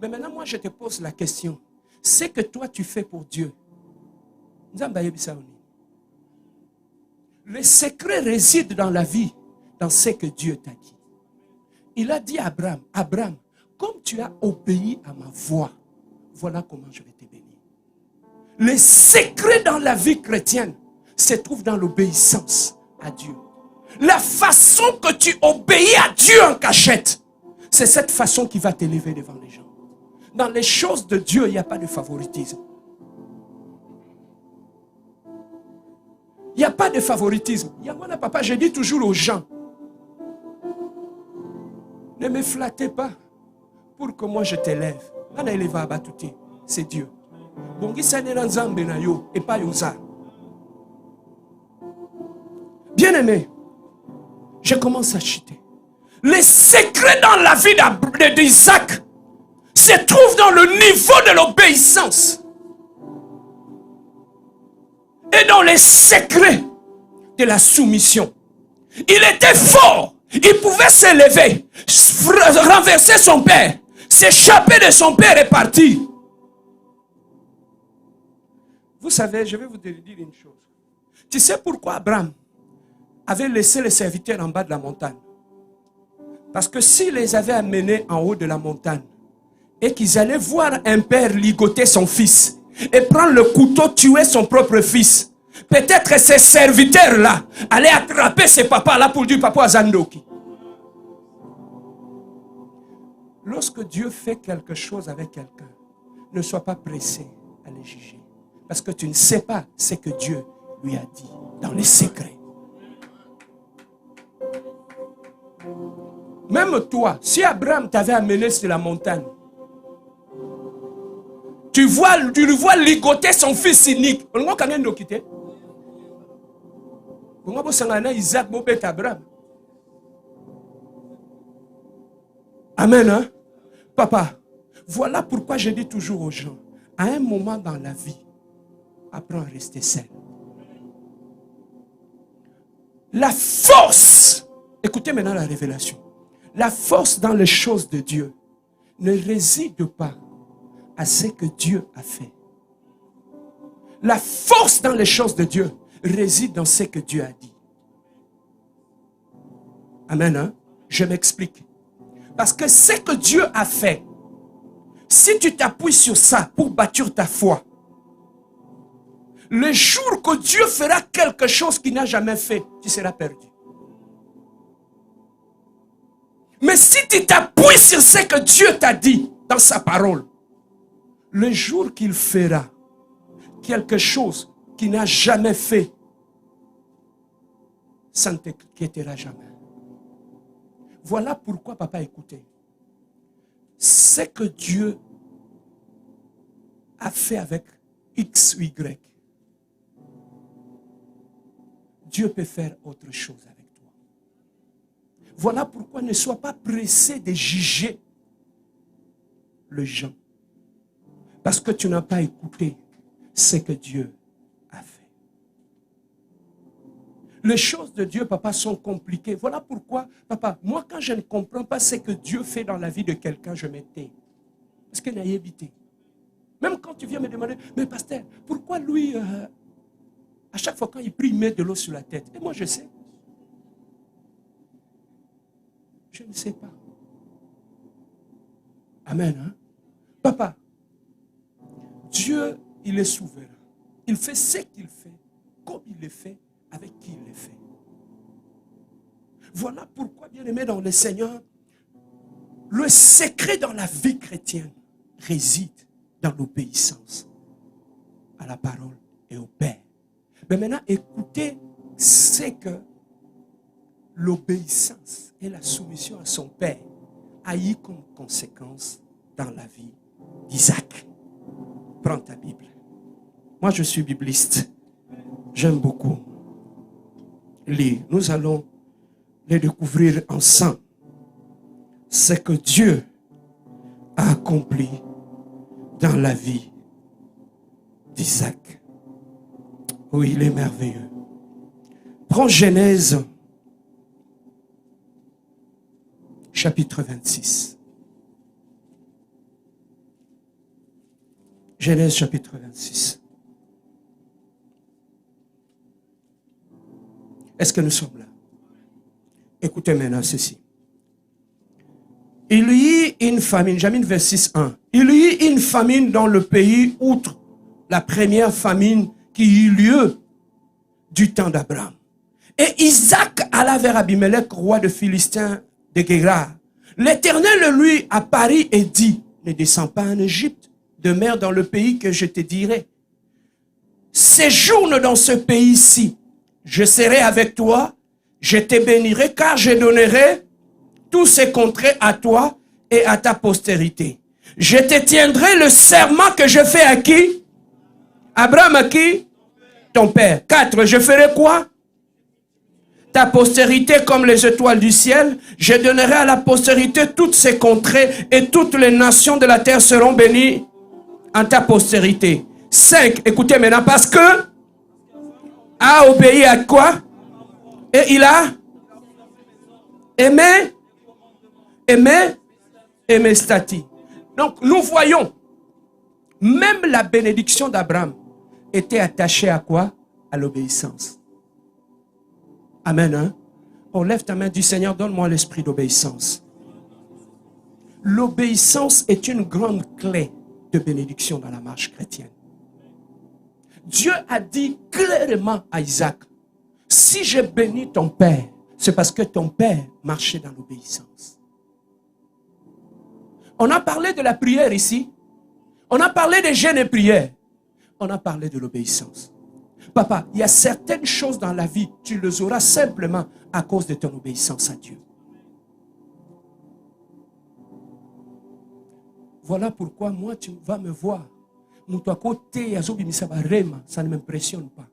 Mais maintenant, moi, je te pose la question. Ce que toi, tu fais pour Dieu. Le secret réside dans la vie, dans ce que Dieu t'a dit. Il a dit à Abraham, Abraham, comme tu as obéi à ma voix, voilà comment je vais te bénir. Le secret dans la vie chrétienne se trouve dans l'obéissance à Dieu. La façon que tu obéis à Dieu en cachette, c'est cette façon qui va t'élever devant les gens. Dans les choses de Dieu, il n'y a pas de favoritisme. Il n'y a pas de favoritisme. Papa, je dis toujours aux gens, ne me flattez pas pour que moi je t'élève. C'est Dieu. Bien-aimé, je commence à chuter. Le secret dans la vie d'Isaac se trouve dans le niveau de l'obéissance. Et dans les secrets de la soumission. Il était fort. Il pouvait s'élever, renverser son père, s'échapper de son père et partir. Vous savez, je vais vous dire une chose. Tu sais pourquoi Abraham avait laissé les serviteurs en bas de la montagne? Parce que s'il les avait amenés en haut de la montagne et qu'ils allaient voir un père ligoter son fils et prendre le couteau, tuer son propre fils, peut-être que ces serviteurs-là allaient attraper ces papas-là pour dire papa Zandoki. Lorsque Dieu fait quelque chose avec quelqu'un, ne sois pas pressé à le juger. Parce que tu ne sais pas ce que Dieu lui a dit dans les secrets. Même toi, si Abraham t'avait amené sur la montagne, tu le vois ligoter son fils unique. Isaac, Abraham. Amen. Hein? Papa, voilà pourquoi je dis toujours aux gens, à un moment dans la vie, apprends à rester seul. La force, écoutez maintenant la révélation. La force dans les choses de Dieu ne réside pas à ce que Dieu a fait. La force dans les choses de Dieu réside dans ce que Dieu a dit. Amen. Hein? Je m'explique. Parce que ce que Dieu a fait, si tu t'appuies sur ça pour bâtir ta foi, le jour que Dieu fera quelque chose qu'il n'a jamais fait, tu seras perdu. Mais si tu t'appuies sur ce que Dieu t'a dit dans sa parole, le jour qu'il fera quelque chose qu'il n'a jamais fait, ça ne t'inquiétera jamais. Voilà pourquoi, papa, écoutez. Ce que Dieu a fait avec X ou Y, Dieu peut faire autre chose avec toi. Voilà pourquoi ne sois pas pressé de juger les gens. Parce que tu n'as pas écouté ce que Dieu a fait. Les choses de Dieu, papa, sont compliquées. Voilà pourquoi, papa, moi quand je ne comprends pas ce que Dieu fait dans la vie de quelqu'un, je me tais. Parce qu'il n'a évité. Même quand tu viens me demander, mais pasteur, pourquoi lui, à chaque fois quand il prie, il met de l'eau sur la tête? Et moi je sais. Je ne sais pas. Amen. Hein? Papa, Dieu, il est souverain. Il fait ce qu'il fait, comme il le fait, avec qui il le fait. Voilà pourquoi, bien-aimé dans le Seigneur, le secret dans la vie chrétienne réside dans l'obéissance à la parole et au Père. Mais maintenant, écoutez ce que l'obéissance et la soumission à son père a eu comme conséquence dans la vie d'Isaac. Prends ta Bible. Moi, je suis bibliste. J'aime beaucoup lire. Nous allons les découvrir ensemble. Ce que Dieu a accompli dans la vie d'Isaac. Oui, il est merveilleux. Prends Genèse, chapitre 26. Genèse, chapitre 26. Est-ce que nous sommes là? Écoutez maintenant ceci. Il y eut une famine, Jamine 26.1. Il y eut une famine dans le pays, outre la première famine qui eut lieu du temps d'Abraham. Et Isaac alla vers Abimelech, roi de Philistins de Guérar. L'Éternel lui apparut et dit, ne descends pas en Égypte, demeure dans le pays que je te dirai. Séjourne dans ce pays-ci, je serai avec toi, je te bénirai, car je donnerai tous ces contrées à toi et à ta postérité. Je te tiendrai le serment que je fais à qui? Abraham à qui? Ton père. 4. Je ferai quoi? Ta postérité comme les étoiles du ciel. Je donnerai à la postérité toutes ces contrées et toutes les nations de la terre seront bénies en ta postérité. 5. Écoutez maintenant, parce que a obéi à quoi? Et il a aimé mes statuts. Donc nous voyons, même la bénédiction d'Abraham était attachée à quoi? À l'obéissance. Amen. Hein? On lève ta main du Seigneur, donne-moi l'esprit d'obéissance. L'obéissance est une grande clé de bénédiction dans la marche chrétienne. Dieu a dit clairement à Isaac, si je bénis ton père, c'est parce que ton père marchait dans l'obéissance. On a parlé de la prière ici. On a parlé des jeûnes et prières. On a parlé de l'obéissance. Papa, il y a certaines choses dans la vie, tu les auras simplement à cause de ton obéissance à Dieu. Voilà pourquoi moi, tu vas me voir. Ça ne m'impressionne pas.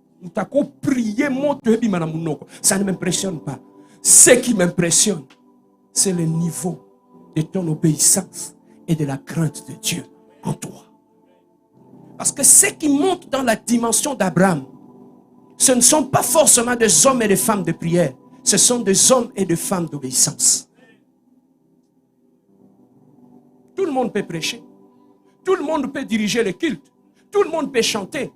Ça ne m'impressionne pas. Ce qui m'impressionne, c'est le niveau de ton obéissance et de la crainte de Dieu en toi. Parce que ce qui monte dans la dimension d'Abraham, ce ne sont pas forcément des hommes et des femmes de prière. Ce sont des hommes et des femmes d'obéissance. Tout le monde peut prêcher. Tout le monde peut diriger le culte. Tout le monde peut chanter.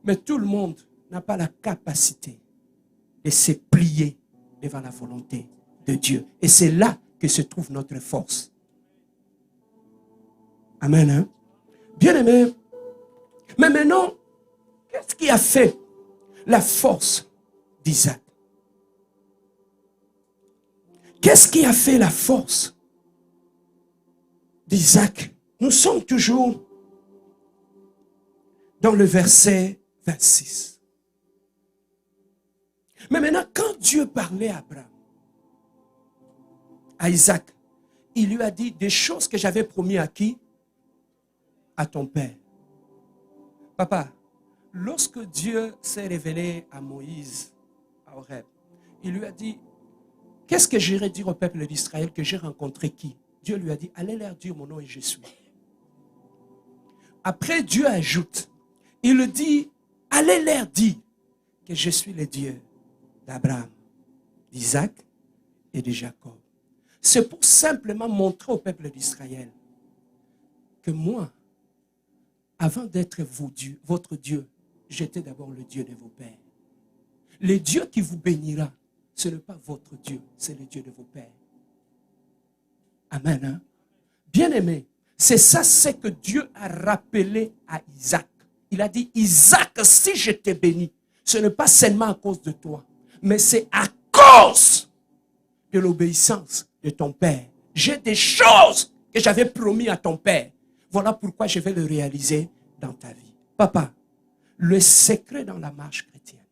Mais tout le monde n'a pas la capacité de se plier devant la volonté de Dieu. Et c'est là que se trouve notre force. Amen. Hein? Bien aimé. Mais maintenant, qu'est-ce qui a fait la force d'Isaac? Qu'est-ce qui a fait la force d'Isaac? Nous sommes toujours dans le verset 26. Mais maintenant, quand Dieu parlait à Abraham, à Isaac, il lui a dit des choses que j'avais promis à qui? À ton père. Papa, lorsque Dieu s'est révélé à Moïse, à Horeb, il lui a dit, qu'est-ce que j'irai dire au peuple d'Israël que j'ai rencontré qui? Dieu lui a dit, allez leur dire mon nom et je suis. Après, Dieu ajoute, il dit, allez leur dire que je suis le Dieu d'Abraham, d'Isaac et de Jacob. C'est pour simplement montrer au peuple d'Israël que moi, avant d'être votre Dieu, j'étais d'abord le Dieu de vos pères. Le Dieu qui vous bénira, ce n'est pas votre Dieu, c'est le Dieu de vos pères. Amen. Hein? Bien-aimé, c'est ça ce que Dieu a rappelé à Isaac. Il a dit, Isaac, si je t'ai béni, ce n'est pas seulement à cause de toi, mais c'est à cause de l'obéissance de ton père. J'ai des choses que j'avais promis à ton père. Voilà pourquoi je vais le réaliser dans ta vie. Papa, le secret dans la marche chrétienne,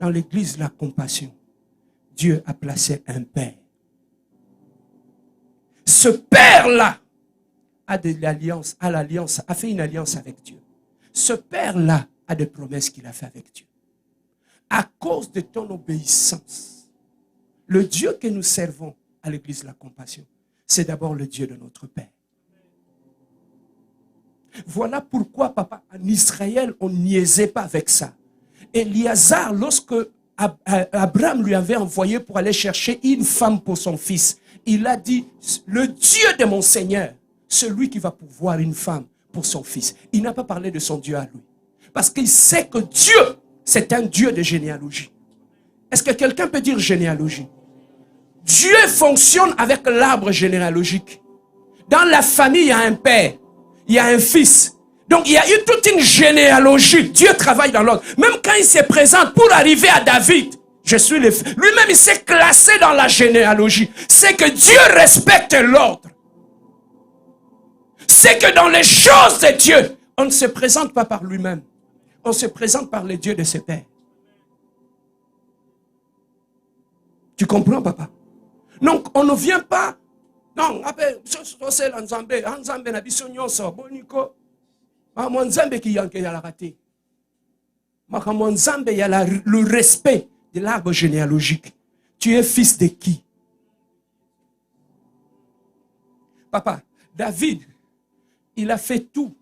dans l'église de la compassion, Dieu a placé un père. Ce père-là a fait une alliance avec Dieu. Ce père-là a des promesses qu'il a fait avec Dieu. À cause de ton obéissance, le Dieu que nous servons à l'église de la compassion, c'est d'abord le Dieu de notre Père. Voilà pourquoi, papa, en Israël, on niaisait pas avec ça. Éliazar, lorsque Abraham lui avait envoyé pour aller chercher une femme pour son fils, il a dit, le Dieu de mon Seigneur, celui qui va pourvoir une femme pour son fils. Il n'a pas parlé de son Dieu à lui. Parce qu'il sait que Dieu, c'est un Dieu de généalogie. Est-ce que quelqu'un peut dire généalogie? Dieu fonctionne avec l'arbre généalogique. Dans la famille, il y a un père, il y a un fils. Donc, il y a eu toute une généalogie. Dieu travaille dans l'ordre. Même quand il se présente pour arriver à David, lui-même, il s'est classé dans la généalogie. C'est que Dieu respecte l'ordre. C'est que dans les choses de Dieu, on ne se présente pas par lui-même. On se présente par les dieux de ses pères. Tu comprends, papa? Donc, on ne vient pas. Non, après, c'est l'Anzambe. Anzambe n'a pas de boniko. Mwanzambe qui yanke y'a la raté. Mwanzambe y a le respect de l'arbre généalogique. Tu es fils de qui? Papa, David, il a fait tout.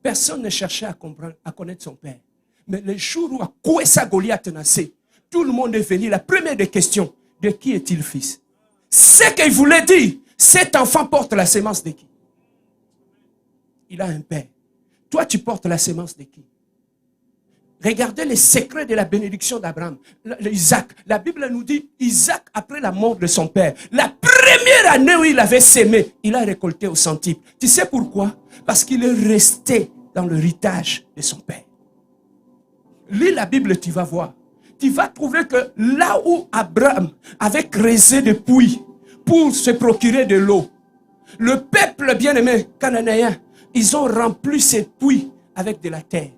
Personne ne cherchait à comprendre, à connaître son père. Mais le jour où a Kouessa Goliath naissait, tout le monde est venu. La première des questions, de qui est-il fils? C'est qu'il voulait dire, cet enfant porte la sémence de qui? Il a un père. Toi, tu portes la sémence de qui? Regardez les secrets de la bénédiction d'Abraham. Isaac. La Bible nous dit, Isaac, après la mort de son père, la première année où il avait sémé, il a récolté au centuple. Tu sais pourquoi? Parce qu'il est resté dans l'héritage de son père. Lis la Bible, tu vas voir. Tu vas trouver que là où Abraham avait creusé des puits pour se procurer de l'eau, le peuple bien-aimé cananéen, ils ont rempli ces puits avec de la terre.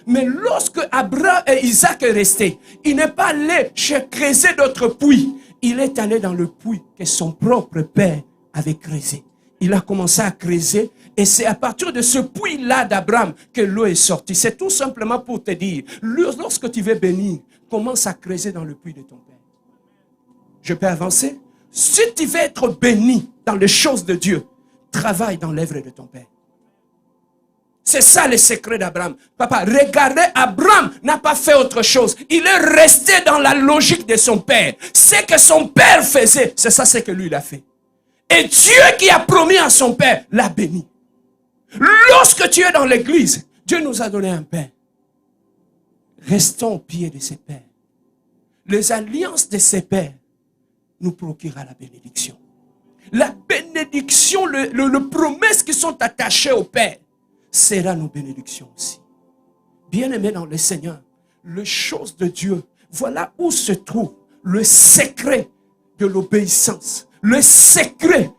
Mais lorsque Abraham et Isaac est resté, il n'est pas allé creuser d'autres puits. Il est allé dans le puits que son propre père avait creusé. Il a commencé à creuser et c'est à partir de ce puits-là d'Abraham que l'eau est sortie. C'est tout simplement pour te dire, lorsque tu veux bénir, commence à creuser dans le puits de ton père. Je peux avancer? Si tu veux être béni dans les choses de Dieu, travaille dans l'œuvre de ton père. C'est ça le secret d'Abraham. Papa, regardez, Abraham n'a pas fait autre chose. Il est resté dans la logique de son père. Ce que son père faisait, c'est ça ce que lui il a fait. Et Dieu qui a promis à son père l'a béni. Lorsque tu es dans l'église, Dieu nous a donné un père. Restons au pied de ses pères. Les alliances de ses pères nous procurera la bénédiction. La bénédiction, les promesses qui sont attachées au père, sera nos bénédictions aussi. Bien-aimés dans le Seigneur, les choses de Dieu, voilà où se trouve le secret de l'obéissance, le secret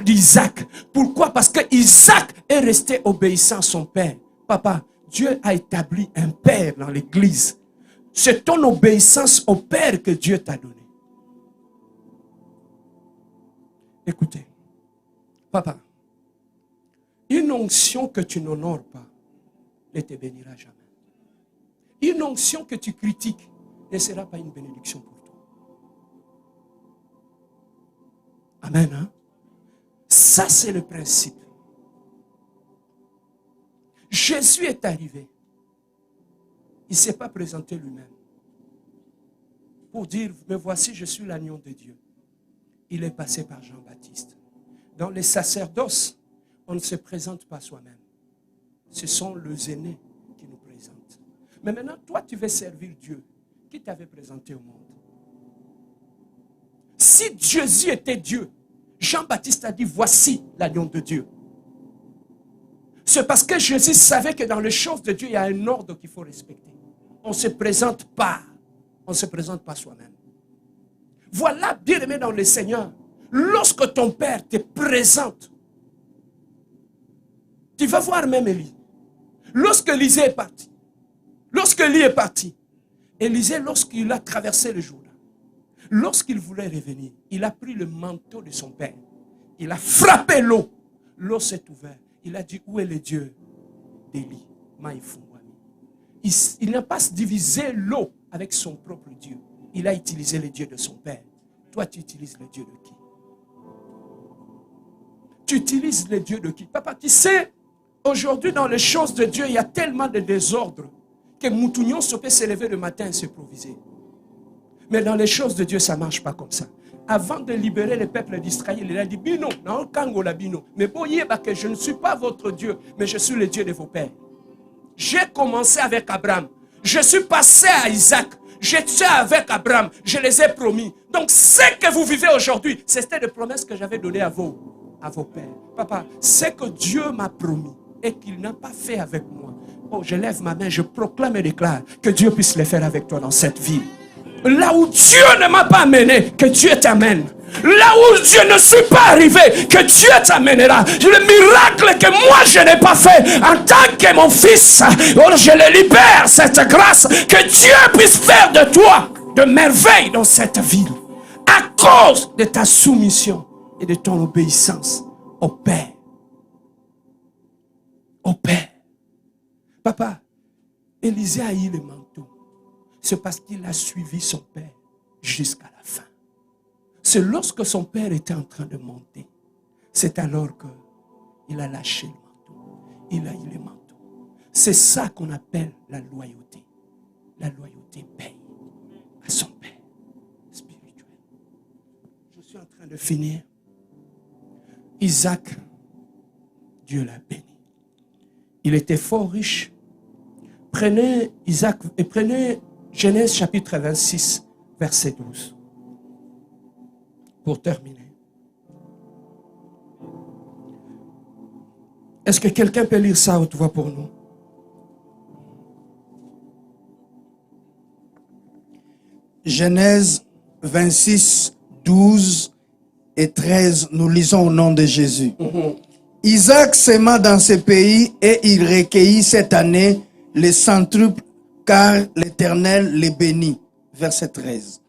d'Isaac. Pourquoi? Parce que Isaac est resté obéissant à son père. Papa, Dieu a établi un père dans l'église. C'est ton obéissance au père que Dieu t'a donné. Écoutez, papa, une onction que tu n'honores pas ne te bénira jamais. Une onction que tu critiques ne sera pas une bénédiction pour toi. Amen. Hein? Ça, c'est le principe. Jésus est arrivé. Il ne s'est pas présenté lui-même pour dire, me voici, je suis l'agneau de Dieu. Il est passé par Jean-Baptiste. Dans les sacerdoces, on ne se présente pas soi-même. Ce sont les aînés qui nous présentent. Mais maintenant, toi, tu veux servir Dieu. Qui t'avait présenté au monde? Si Jésus était Dieu, Jean-Baptiste a dit, voici l'agneau de Dieu. C'est parce que Jésus savait que dans les choses de Dieu, il y a un ordre qu'il faut respecter. On ne se présente pas. On ne se présente pas soi-même. Voilà, bien-aimé dans le Seigneur, lorsque ton Père te présente, tu vas voir même Élie. Lorsque Élisée est parti, Élisée, lorsqu'il a traversé le Jourdain, Lorsqu'il voulait revenir, il a pris le manteau de son père. Il a frappé l'eau. L'eau s'est ouverte. Il a dit, où est le Dieu d'Élie? Il n'a pas divisé l'eau avec son propre Dieu. Il a utilisé le Dieu de son père. Toi, tu utilises le Dieu de qui? Tu utilises le Dieu de qui? Papa, tu sais, aujourd'hui, dans les choses de Dieu, il y a tellement de désordre que Moutounion se peut s'élever le matin et s'improviser. Mais dans les choses de Dieu, ça ne marche pas comme ça. Avant de libérer le peuple d'Israël, il a dit, Bino, non, Kangola Bino. Mais voyez que je ne suis pas votre Dieu, mais je suis le Dieu de vos pères. J'ai commencé avec Abraham. Je suis passé à Isaac. J'étais avec Abraham. Je les ai promis. Donc, ce que vous vivez aujourd'hui, c'était des promesses que j'avais données à vos pères. Papa, ce que Dieu m'a promis et qu'il n'a pas fait avec moi. Oh, je lève ma main, je proclame et déclare que Dieu puisse le faire avec toi dans cette vie. Là où Dieu ne m'a pas amené, que Dieu t'amène. Là où je ne suis pas arrivé, que Dieu t'amènera. Le miracle que moi je n'ai pas fait en tant que mon fils, oh, je le libère, cette grâce, que Dieu puisse faire de toi de merveilles dans cette ville. À cause de ta soumission et de ton obéissance au Père. Au Père. Papa, Élisée a eu le manteau. C'est parce qu'il a suivi son père jusqu'à la fin. C'est lorsque son père était en train de monter. C'est alors qu'il a lâché le manteau. Il a eu le manteau. C'est ça qu'on appelle la loyauté. La loyauté paye à son père spirituel. Je suis en train de finir. Isaac, Dieu l'a béni. Il était fort riche. Prenez Isaac et prenez Genèse chapitre 26, verset 12. Pour terminer. Est-ce que quelqu'un peut lire ça à haute voix pour nous? Genèse 26, 12 et 13, nous lisons au nom de Jésus. Isaac s'aima dans ce pays et il recueillit cette année les centruples car l'Éternel les bénit. Verset 13.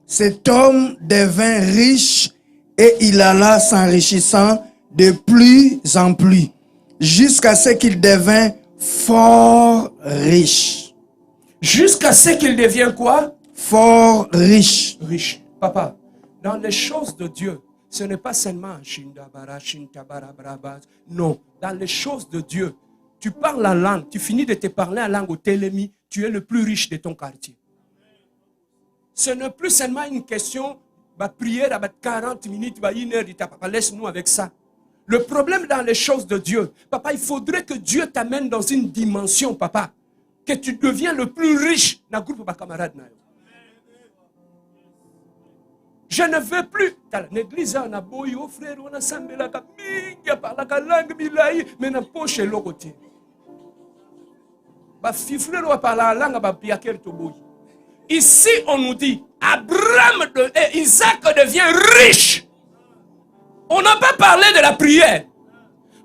Cet homme devint riche et il alla s'enrichissant de plus en plus jusqu'à ce qu'il devint fort riche. Jusqu'à ce qu'il devienne quoi? Fort riche. Riche. Papa, dans les choses de Dieu, ce n'est pas seulement non, dans les choses de Dieu, tu parles la langue, tu finis de te parler la langue au télémi, tu es le plus riche de ton quartier. Ce n'est plus seulement une question de prière à 40 minutes, 1 heure, papa, laisse-nous avec ça. Le problème dans les choses de Dieu, papa, il faudrait que Dieu t'amène dans une dimension, papa, que tu deviens le plus riche dans le groupe de camarades. Je ne veux plus. Dans l'église, on a beau, frère, on a semblé la cabine, par la langue, mais on a poche l'autre côté. Ici, on nous dit, Isaac devient riche. On n'a pas parlé de la prière.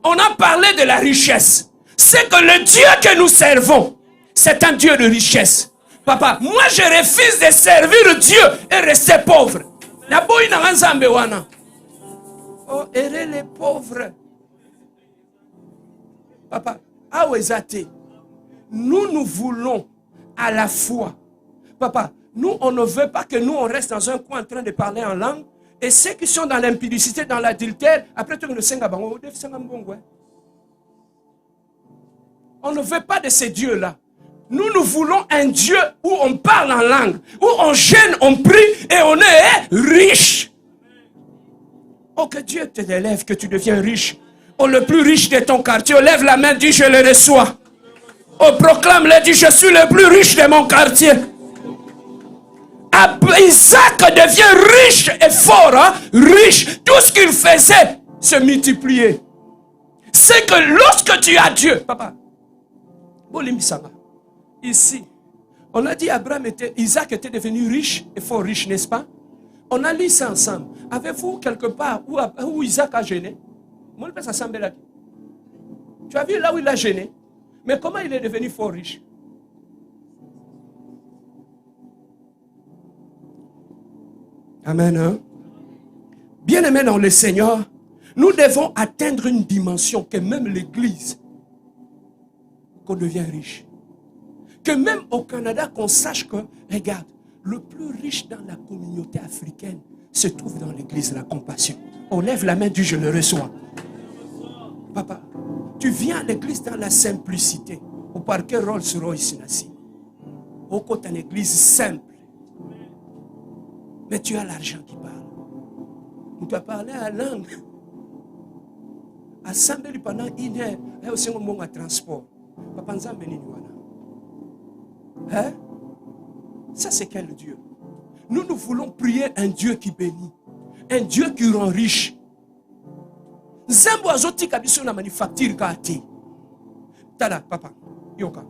On a parlé de la richesse. C'est que le Dieu que nous servons, c'est un Dieu de richesse. Papa, moi je refuse de servir Dieu et rester pauvre. Oh, errez les pauvres. Papa, nous voulons à la fois. Papa, nous, on ne veut pas que nous, on reste dans un coin en train de parler en langue. Et ceux qui sont dans l'impudicité, dans l'adultère, après tout le Sengabang, on ne veut pas de ces dieux-là. Nous voulons un Dieu où on parle en langue, où on gêne, on prie et on est riche. Oh, que Dieu te élève, que tu deviens riche. Oh, le plus riche de ton quartier, lève la main, dis je le reçois. Oh, proclame-le, dis je suis le plus riche de mon quartier. Isaac devient riche et fort, hein? Riche. Tout ce qu'il faisait se multipliait. C'est que lorsque tu as Dieu, papa, ici, on a dit Isaac était devenu riche et fort riche, n'est-ce pas? On a lu ça ensemble. Avez-vous quelque part où Isaac a gêné? Tu as vu là où il a gêné? Mais comment il est devenu fort riche? Amen. Hein? Bien-aimés dans le Seigneur, nous devons atteindre une dimension que même l'Église, qu'on devient riche. Que même au Canada, qu'on sache que, regarde, le plus riche dans la communauté africaine se trouve dans l'Église de la compassion. On lève la main, Dieu, je le reçois. Papa, tu viens à l'Église dans la simplicité. Au parquet Rolls-Royce, ici. Au côté d'une église simple. Mais tu as l'argent qui parle. On t'a parlé à langue. Assemblée pendant 1 heure. Et aussi un moment à transport. Papa, nous avons béni. Hein? Ça, c'est quel Dieu? Nous voulons prier un Dieu qui bénit. Un Dieu qui rend riche. Zambo azoti kabiso na manufacture kati. Tada, papa. Yoka.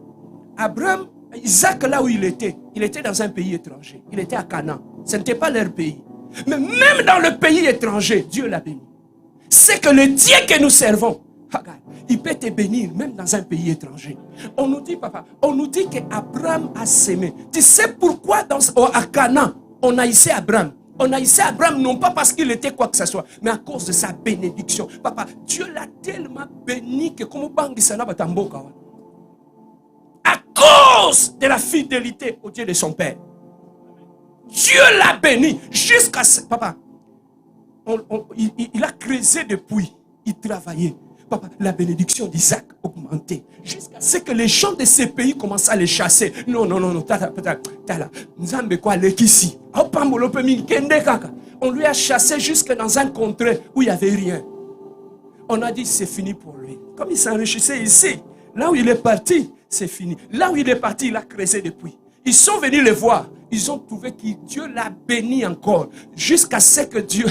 Abraham, Isaac, là où il était dans un pays étranger. Il était à Canaan. Ce n'était pas leur pays. Mais même dans le pays étranger, Dieu l'a béni. C'est que le Dieu que nous servons, il peut te bénir même dans un pays étranger. On nous dit, papa, on nous dit qu'Abraham a sémé. Tu sais pourquoi à Canaan, on a ici Abraham? On a ici Abraham non pas parce qu'il était quoi que ce soit, mais à cause de sa bénédiction. Papa, Dieu l'a tellement béni que comme à cause de la fidélité au Dieu de son père. Dieu l'a béni jusqu'à ce... Papa, il a creusé depuis, il travaillait. Papa, la bénédiction d'Isaac augmentait jusqu'à ce que les gens de ces pays commencent à les chasser. Non. On lui a chassé jusque dans un contrée où il n'y avait rien. On a dit c'est fini pour lui. Comme il s'enrichissait ici, là où il est parti, c'est fini. Là où il est parti, il a creusé depuis. Ils sont venus le voir. Ils ont trouvé que Dieu l'a béni encore. Jusqu'à ce que Dieu,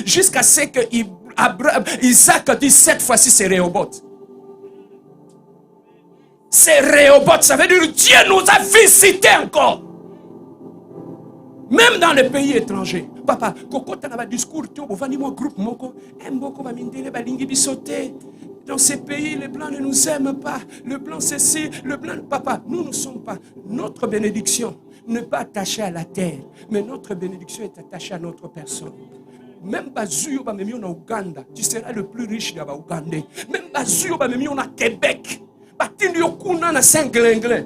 jusqu'à ce que Isaac dit cette fois-ci c'est Rehoboth. C'est Rehoboth, ça veut dire Dieu nous a visités encore. Même dans les pays étrangers. Papa, Koko Tanaba discours, tu as un groupe Moko, Mboko Mamindele Balingi Bisote. Dans ces pays, les blancs ne nous aiment pas. Le blanc c'est ci, le blanc. Papa, nous ne sommes pas. Notre bénédiction n'est pas attachée à la terre, mais notre bénédiction est attachée à notre personne. Même Bazuyo Bamemi on a Ouganda, tu seras le plus riche de Ougandais. Même Bazuyo Bamemi on a Québec. Batindi Okuna na Saint-Glinglin.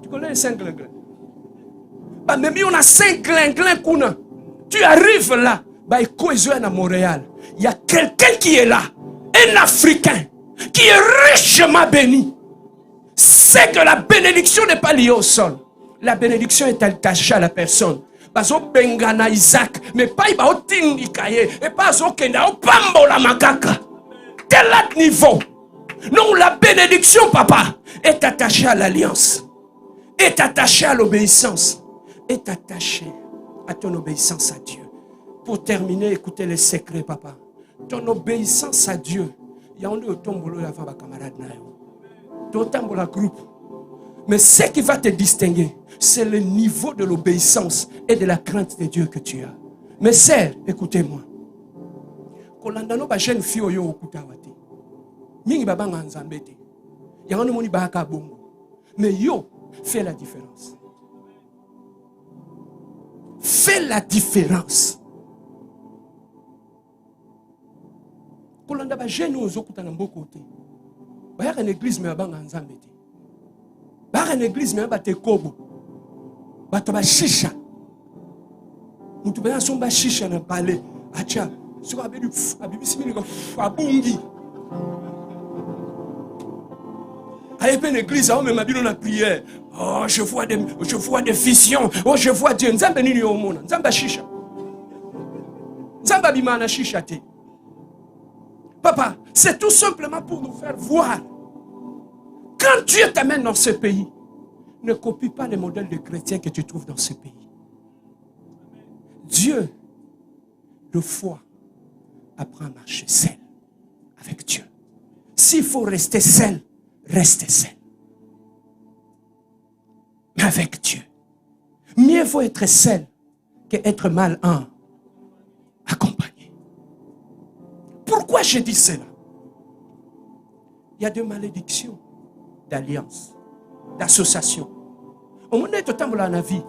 Tu connais les Saint-Glinglin? Bamemi on a Saint-Glinglin Kuna. Tu arrives là, Baïkoezouen à Montréal. Il y a quelqu'un qui est là. Un Africain qui est richement béni. C'est que la bénédiction n'est pas liée au sol. La bénédiction est attachée à la personne. Bazo bengana Isaac, mais pas iba otindi kaye, et pas zo kenda opambo la makaka. Quel niveau? Non, la bénédiction, papa, est attachée à l'alliance, est attachée à l'obéissance, est attachée à ton obéissance à Dieu. Pour terminer, écoutez les secrets, papa. Ton obéissance à Dieu, il y a un tombolo avant ma camarade nayo. Ton la groupe. Mais ce qui va te distinguer, c'est le niveau de l'obéissance et de la crainte de Dieu que tu as. Mais sœurs, écoutez-moi. Kolandano ba jeune fille oyo okutawate. Mingi babanga nzambete. Yango moni ba ka bongo. Mais yo, fais la différence. Fais la différence. Kolanda ba jeune ozo kutana mboko te. Ba ya une église mais babanga nzambete. Ba une église mais ba te kobo. Bato ba shisha. Mutu ba somba shisha na palais. Acha, so abelu abibisi mini ko abungi. Aïe une église, on m'a dit dans la prière. Oh, je vois des visions. Oh, je vois Dieu. Nzamba nini yo mona. Nzamba shisha. Nzamba bimana shisha te. Papa, c'est tout simplement pour nous faire voir. Quand Dieu t'amène dans ce pays, ne copie pas les modèles de chrétiens que tu trouves dans ce pays. Dieu, le foi, apprend à marcher seul avec Dieu. S'il faut rester seul, restez seul. Mais avec Dieu. Mieux vaut être seul qu'être mal accompagné. Pourquoi je dis cela? Il y a des malédictions d'alliance, d'association. Au moment où tu as la vie,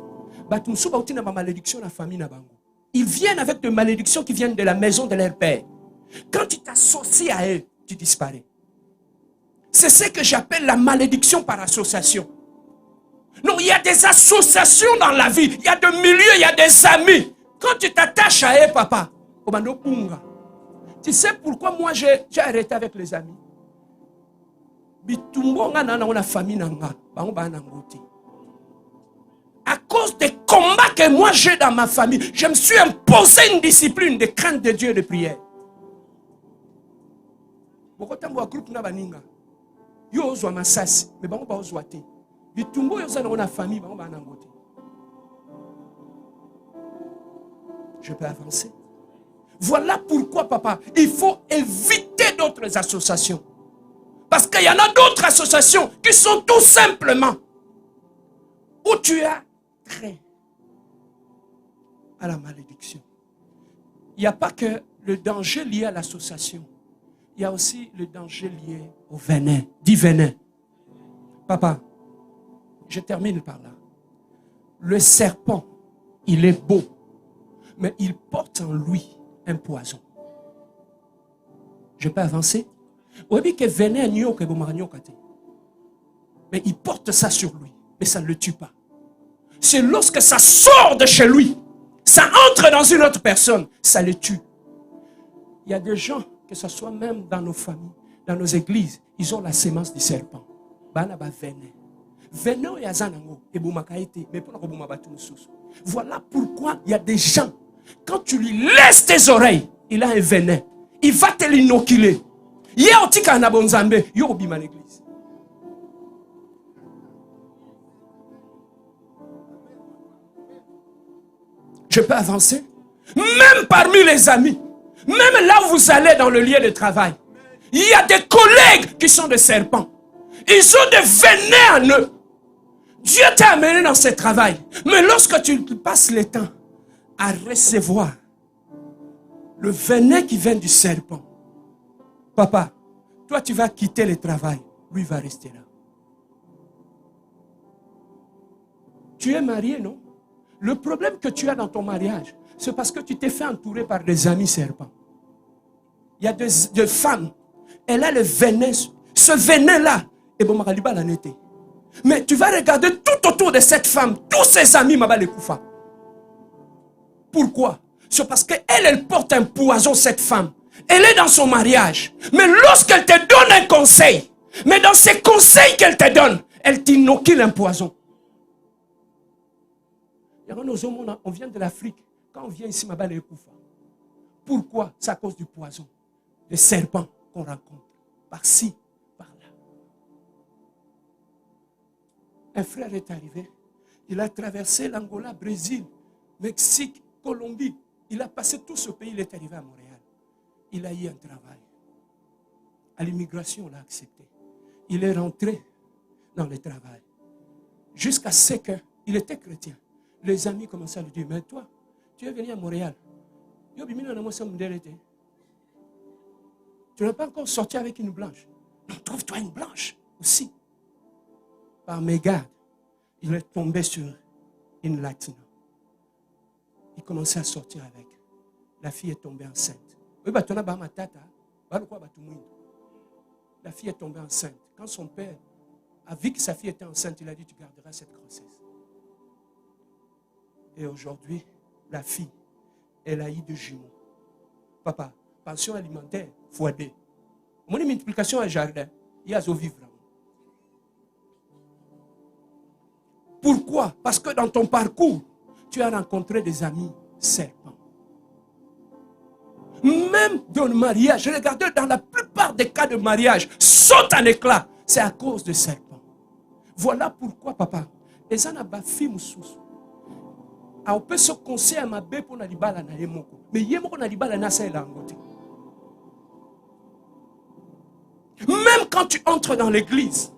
Ils viennent avec des malédictions qui viennent de la maison de leur père. Quand tu t'associes à eux, tu disparais. C'est ce que j'appelle la malédiction par association. Non, il y a des associations dans la vie. Il y a des milieux, il y a des amis. Quand tu t'attaches à eux, papa, tu sais pourquoi moi j'ai arrêté avec les amis? À cause des combats que moi j'ai dans ma famille, je me suis imposé une discipline de crainte de Dieu et de prière. Je peux avancer. Voilà pourquoi, papa, il faut éviter d'autres associations. Parce qu'il y en a d'autres associations qui sont tout simplement où tu as trait à la malédiction. Il n'y a pas que le danger lié à l'association. Il y a aussi le danger lié au venin. Dis venin. Papa, je termine par là. Le serpent, il est beau, mais il porte en lui un poison. Je peux avancer? Oui, que venin, mais il porte ça sur lui, mais ça ne le tue pas. C'est lorsque ça sort de chez lui, ça entre dans une autre personne, ça le tue. Il y a des gens, que ce soit même dans nos familles, dans nos églises, ils ont la sémence du serpent. Voilà pourquoi il y a des gens, quand tu lui laisses tes oreilles, il a un venin. Il va te l'inoculer. Je peux avancer? Même parmi les amis, même là où vous allez dans le lieu de travail, il y a des collègues qui sont des serpents. Ils ont des venins en eux. Dieu t'a amené dans ce travail. Mais lorsque tu passes le temps à recevoir le venin qui vient du serpent, papa, toi tu vas quitter le travail. Lui va rester là. Tu es marié, non? Le problème que tu as dans ton mariage, c'est parce que tu t'es fait entourer par des amis serpents. Il y a des femmes, elle a le venin, ce venin-là, et bon, la netté. Mais tu vas regarder tout autour de cette femme, tous ses amis, Mabale Koufa. Pourquoi? C'est parce qu'elle porte un poison, cette femme. Elle est dans son mariage. Mais lorsqu'elle te donne un conseil, mais dans ces conseils qu'elle te donne, elle t'inocule un poison. On vient de l'Afrique. Quand on vient ici, Mabale Koufa. Pourquoi? C'est à cause du poison. Les serpents qu'on rencontre. Par-ci, par-là. Un frère est arrivé. Il a traversé l'Angola, Brésil, Mexique, Colombie. Il a passé tout ce pays. Il est arrivé à Montréal. Il a eu un travail. À l'immigration, on l'a accepté. Il est rentré dans le travail. Jusqu'à ce qu'il était chrétien. Les amis commençaient à lui dire, mais toi, tu es venu à Montréal. Tu n'as pas encore sorti avec une blanche. Non, trouve-toi une blanche aussi. Par mégarde, il est tombé sur une latine. Il commençait à sortir avec. La fille est tombée enceinte. La fille est tombée enceinte. Quand son père a vu que sa fille était enceinte, il a dit, tu garderas cette grossesse. Et aujourd'hui, la fille, elle a eu 2 jumeaux. Papa, pension alimentaire, x2. Mon multiplication à jardin, il y a à vivre. Pourquoi? Parce que dans ton parcours, tu as rencontré des amis serpents. Même dans le mariage, regardez, dans la plupart des cas de mariage, saute en éclat. C'est à cause de serpents. Voilà pourquoi, papa, les anabafim sous. On peut se conseiller à ma bé pour n'alibala na yemoko. Mais yemoko n'alibala na sa elangote. Même quand tu entres dans l'église,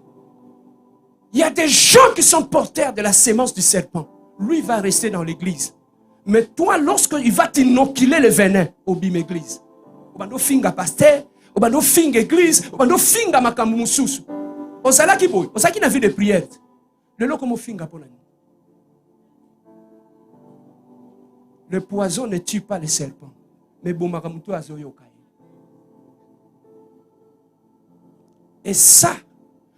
il y a des gens qui sont porteurs de la sémence du serpent. Lui va rester dans l'église. Mais toi, lorsqu'il va t'inoculer le venin, au bim église. Obando finga pasteur, obando finga église, obando finga makambu mususu. Osala ki boy, osala ki na vie de prière. Le lo comme finga pour la nuit. Le poison ne tue pas les serpents. Mais Bomaramuto Azoyokai. Et ça,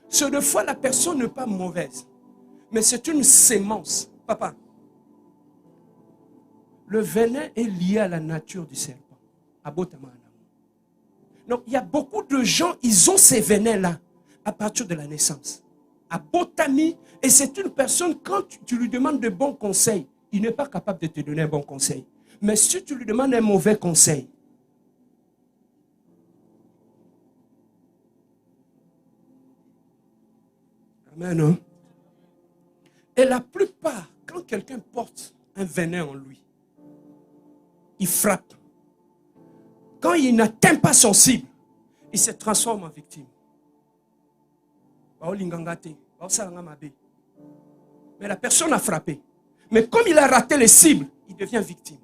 ce de fois, la personne n'est pas mauvaise. Mais c'est une sémence. Papa, le venin est lié à la nature du serpent. Donc, il y a beaucoup de gens, ils ont ces venins-là à partir de la naissance. À Botami, et c'est une personne, quand tu lui demandes de bons conseils, il n'est pas capable de te donner un bon conseil. Mais si tu lui demandes un mauvais conseil, amen. Hein? Et la plupart, quand quelqu'un porte un venin en lui, il frappe. Quand il n'atteint pas son cible, il se transforme en victime. Mais la personne a frappé. Mais comme il a raté les cibles, il devient victime.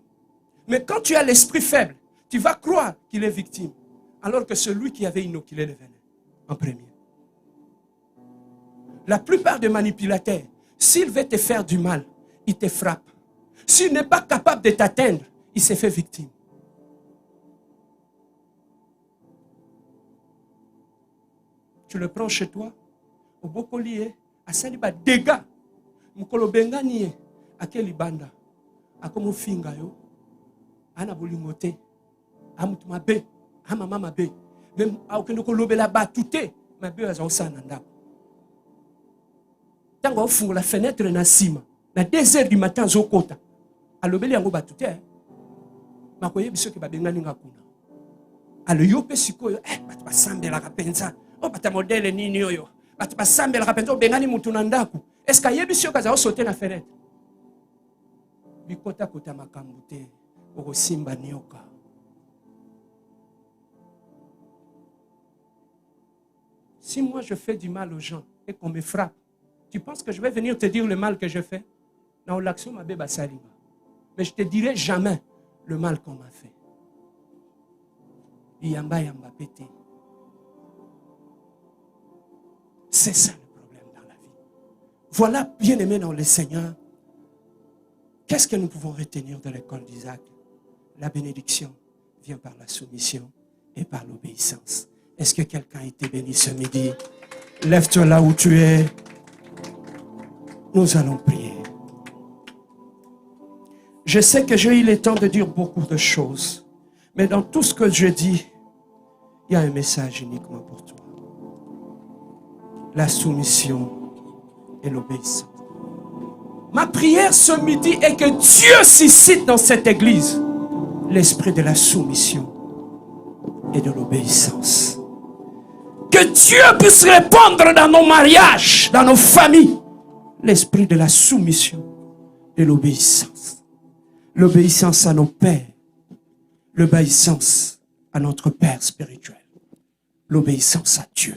Mais quand tu as l'esprit faible, tu vas croire qu'il est victime. Alors que celui qui avait inoculé le venin en premier. La plupart des manipulateurs, s'il veut te faire du mal, il te frappe. S'il n'est pas capable de t'atteindre, il s'est fait victime. Tu le prends chez toi, au Bokolié, à Saliba, dégâts. Mukolo Bengani, à Kelibanda, à Komofinga, à Nabolimote, à Mutmabe, à Mamamabe, même à Okenokolobe là-bas, tout est, ma belle a ça nanda. Tant qu'on ouvre la fenêtre na sima, na 2h du matin zokota, à l'obéli en goba tout est, ma koye biso ke babengani ngakuna. À le yope sikoyo, bat sambe la kapenza. Oh, bata modèle nini yoyo. Bata basambe la kapenzo bengani mutu na ndaku. Est-ce que yebisio kaza sauter na fenêtre? Bikota kota makambute, oko simba nyoka. Si moi je fais du mal aux gens et qu'on me frappe, tu penses que je vais venir te dire le mal que je fais? Non, l'action m'a béba salima. Mais je te dirai jamais le mal qu'on m'a fait. Yamba yamba pété. C'est ça le problème dans la vie. Voilà, bien-aimés dans le Seigneur, qu'est-ce que nous pouvons retenir de l'école d'Isaac? La bénédiction vient par la soumission et par l'obéissance. Est-ce que quelqu'un a été béni ce midi? Lève-toi là où tu es. Nous allons prier. Je sais que j'ai eu le temps de dire beaucoup de choses, mais dans tout ce que je dis, il y a un message uniquement pour toi. La soumission et l'obéissance. Ma prière ce midi est que Dieu suscite dans cette église l'esprit de la soumission et de l'obéissance. Que Dieu puisse répandre dans nos mariages, dans nos familles, l'esprit de la soumission et de l'obéissance. L'obéissance à nos pères, l'obéissance à notre Père spirituel, l'obéissance à Dieu.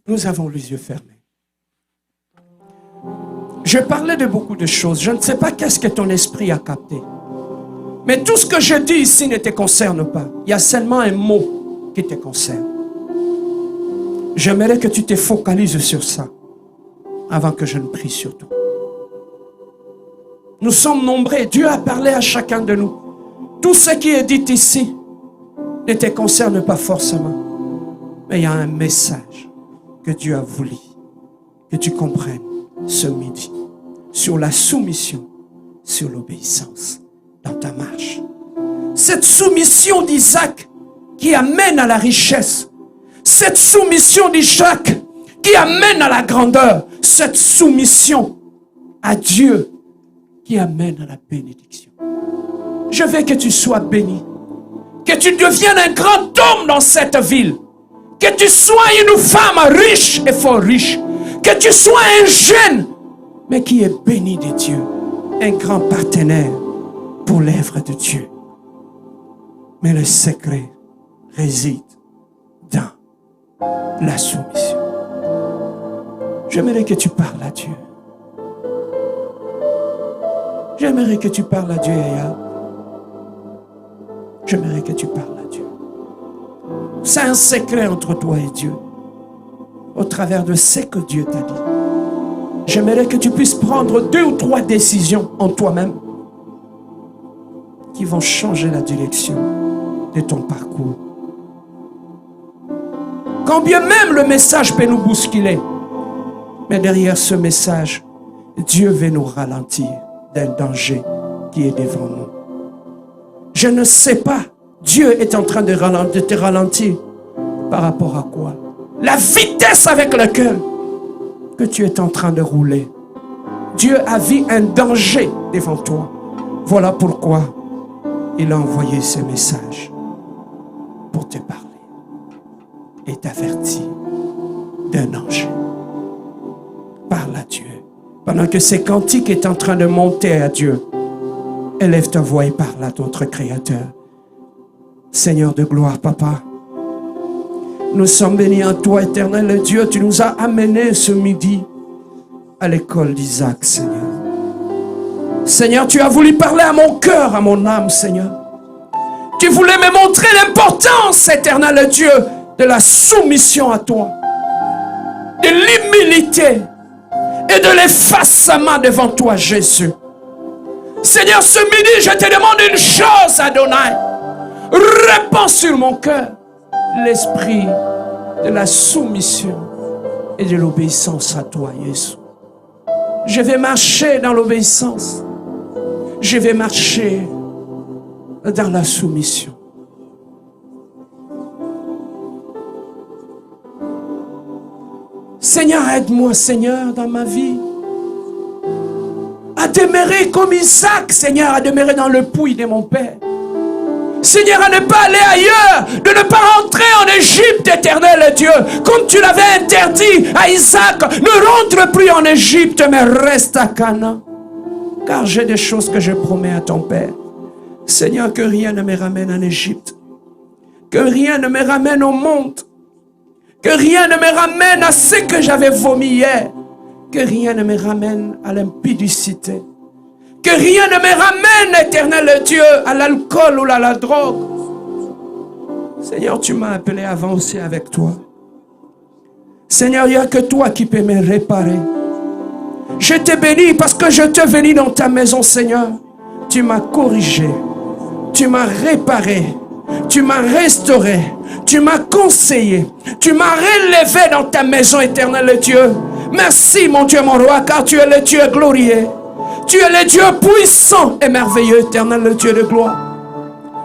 Nous avons les yeux fermés. Je parlais de beaucoup de choses. Je ne sais pas qu'est-ce que ton esprit a capté. Mais tout ce que je dis ici ne te concerne pas. Il y a seulement un mot qui te concerne. J'aimerais que tu te focalises sur ça avant que je ne prie sur toi. Nous sommes nombreux. Dieu a parlé à chacun de nous. Tout ce qui est dit ici ne te concerne pas forcément. Mais il y a un message que Dieu a voulu que tu comprennes ce midi sur la soumission, sur l'obéissance dans ta marche. Cette soumission d'Isaac qui amène à la richesse, cette soumission d'Isaac qui amène à la grandeur, cette soumission à Dieu qui amène à la bénédiction. Je veux que tu sois béni, que tu deviennes un grand homme dans cette ville, que tu sois une femme riche et fort riche, que tu sois un jeune, mais qui est béni de Dieu, un grand partenaire pour l'œuvre de Dieu. Mais le secret réside dans la soumission. J'aimerais que tu parles à Dieu. J'aimerais que tu parles à Dieu, Yaya. J'aimerais que tu parles à Dieu. C'est un secret entre toi et Dieu. Au travers de ce que Dieu t'a dit. j'aimerais que tu puisses prendre 2 ou 3 décisions en toi-même qui vont changer la direction de ton parcours. Quand bien même le message peut nous bousculer, mais derrière ce message, Dieu veut nous ralentir d'un danger qui est devant nous. Je ne sais pas, Dieu est en train de te ralentir par rapport à quoi? La vitesse avec laquelle que tu es en train de rouler. Dieu a vu un danger devant toi. Voilà pourquoi il a envoyé ce message pour te parler et t'avertir d'un danger. Parle à Dieu. Pendant que ce cantique est en train de monter à Dieu, élève ta voix et parle à notre Créateur. Seigneur de gloire, Papa, nous sommes bénis en toi, éternel Dieu. Tu nous as amenés ce midi à l'école d'Isaac, Seigneur. Seigneur, tu as voulu parler à mon cœur, à mon âme, Seigneur. Tu voulais me montrer l'importance, éternel Dieu, de la soumission à toi, de l'humilité et de l'effacement devant toi, Jésus. Seigneur, ce midi, je te demande une chose, Adonai. Répands sur mon cœur l'esprit de la soumission et de l'obéissance à toi, Jésus. Je vais marcher dans l'obéissance. Je vais marcher dans la soumission. Seigneur, aide-moi, Seigneur, dans ma vie, à demeurer comme Isaac, Seigneur, à demeurer dans le puits de mon Père. Seigneur, à ne pas aller ailleurs, de ne pas rentrer en Égypte, éternel Dieu, comme tu l'avais interdit à Isaac. Ne rentre plus en Égypte, mais reste à Canaan, car j'ai des choses que je promets à ton Père. Seigneur, que rien ne me ramène en Égypte, que rien ne me ramène au monde, que rien ne me ramène à ce que j'avais vomi hier, que rien ne me ramène à l'impudicité, que rien ne me ramène, éternel Dieu, à l'alcool ou à la drogue. Seigneur, tu m'as appelé à avancer avec toi. Seigneur, il n'y a que toi qui peux me réparer. Je te bénis parce que je te bénis dans ta maison, Seigneur. Tu m'as corrigé, tu m'as réparé, tu m'as restauré, tu m'as conseillé, tu m'as relevé dans ta maison, éternel Dieu. Merci, mon Dieu, mon roi, car tu es le Dieu glorieux. Tu es le Dieu puissant et merveilleux, éternel, le Dieu de gloire.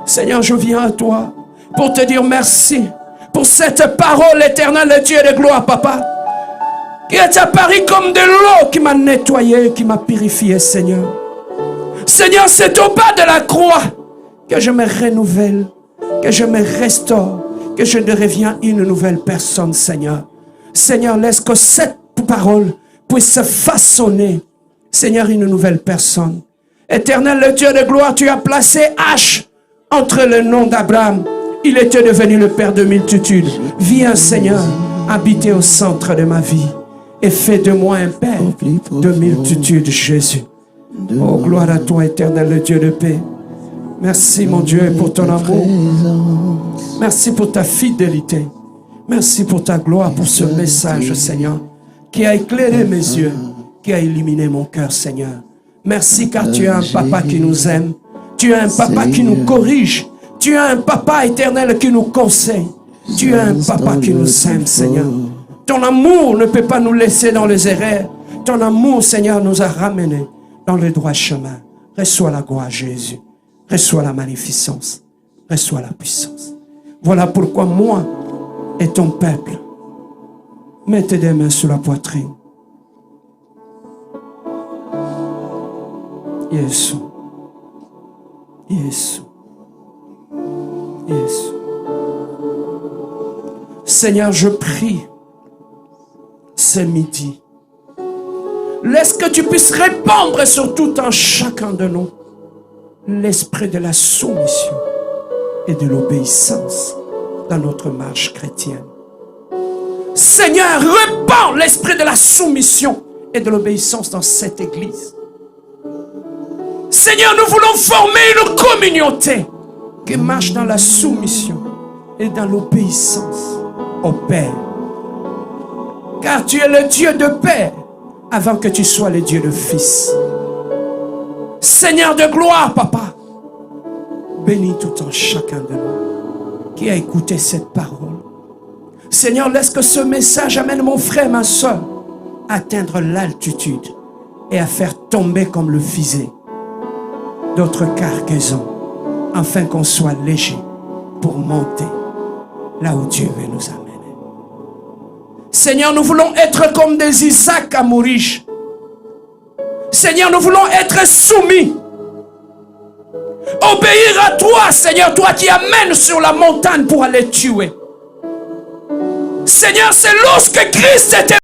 Seigneur, je viens à toi pour te dire merci pour cette parole, éternel, le Dieu de gloire, Papa, qui est apparu comme de l'eau qui m'a nettoyé, qui m'a purifié, Seigneur. Seigneur, c'est au bas de la croix que je me renouvelle, que je me restaure, que je deviens une nouvelle personne, Seigneur. Seigneur, laisse que cette parole puisse façonner, Seigneur, une nouvelle personne. Éternel, le Dieu de gloire, tu as placé H entre le nom d'Abraham. Il était devenu le Père de multitudes. Viens, Seigneur, habiter au centre de ma vie et fais de moi un Père de multitudes, Jésus. Oh, gloire à toi, éternel, le Dieu de paix. Merci, mon Dieu, pour ton amour. Merci pour ta fidélité. Merci pour ta gloire, pour ce message, Seigneur, qui a éclairé mes yeux, qui a illuminé mon cœur, Seigneur. Merci car tu es un papa qui nous aime. Tu es un papa qui nous corrige. Tu es un papa éternel qui nous conseille. Tu es un papa qui nous aime, Seigneur. Ton amour ne peut pas nous laisser dans les erreurs. Ton amour, Seigneur, nous a ramenés dans le droit chemin. Reçois la gloire, Jésus. Reçois la magnificence. Reçois la puissance. Voilà pourquoi moi et ton peuple, mettez des mains sur la poitrine. Jésus. Jésus. Jésus. Seigneur, je prie ce midi. Laisse que tu puisses répandre sur tout un chacun de nous l'esprit de la soumission et de l'obéissance dans notre marche chrétienne. Seigneur, répands l'esprit de la soumission et de l'obéissance dans cette église. Seigneur, nous voulons former une communauté qui marche dans la soumission et dans l'obéissance au Père. Car tu es le Dieu de paix. avant que tu sois le Dieu de fils. Seigneur de gloire, papa, bénis tout en chacun de nous qui a écouté cette parole. Seigneur, laisse que ce message amène mon frère, ma soeur, à atteindre l'altitude et à faire tomber comme le fusil d'autres cargaisons, afin qu'on soit léger pour monter là où Dieu veut nous amener. Seigneur, nous voulons être comme des Isaac à Moriche. Seigneur, nous voulons être soumis. Obéir à toi, Seigneur, toi qui amènes sur la montagne pour aller tuer. Seigneur, c'est lorsque Christ était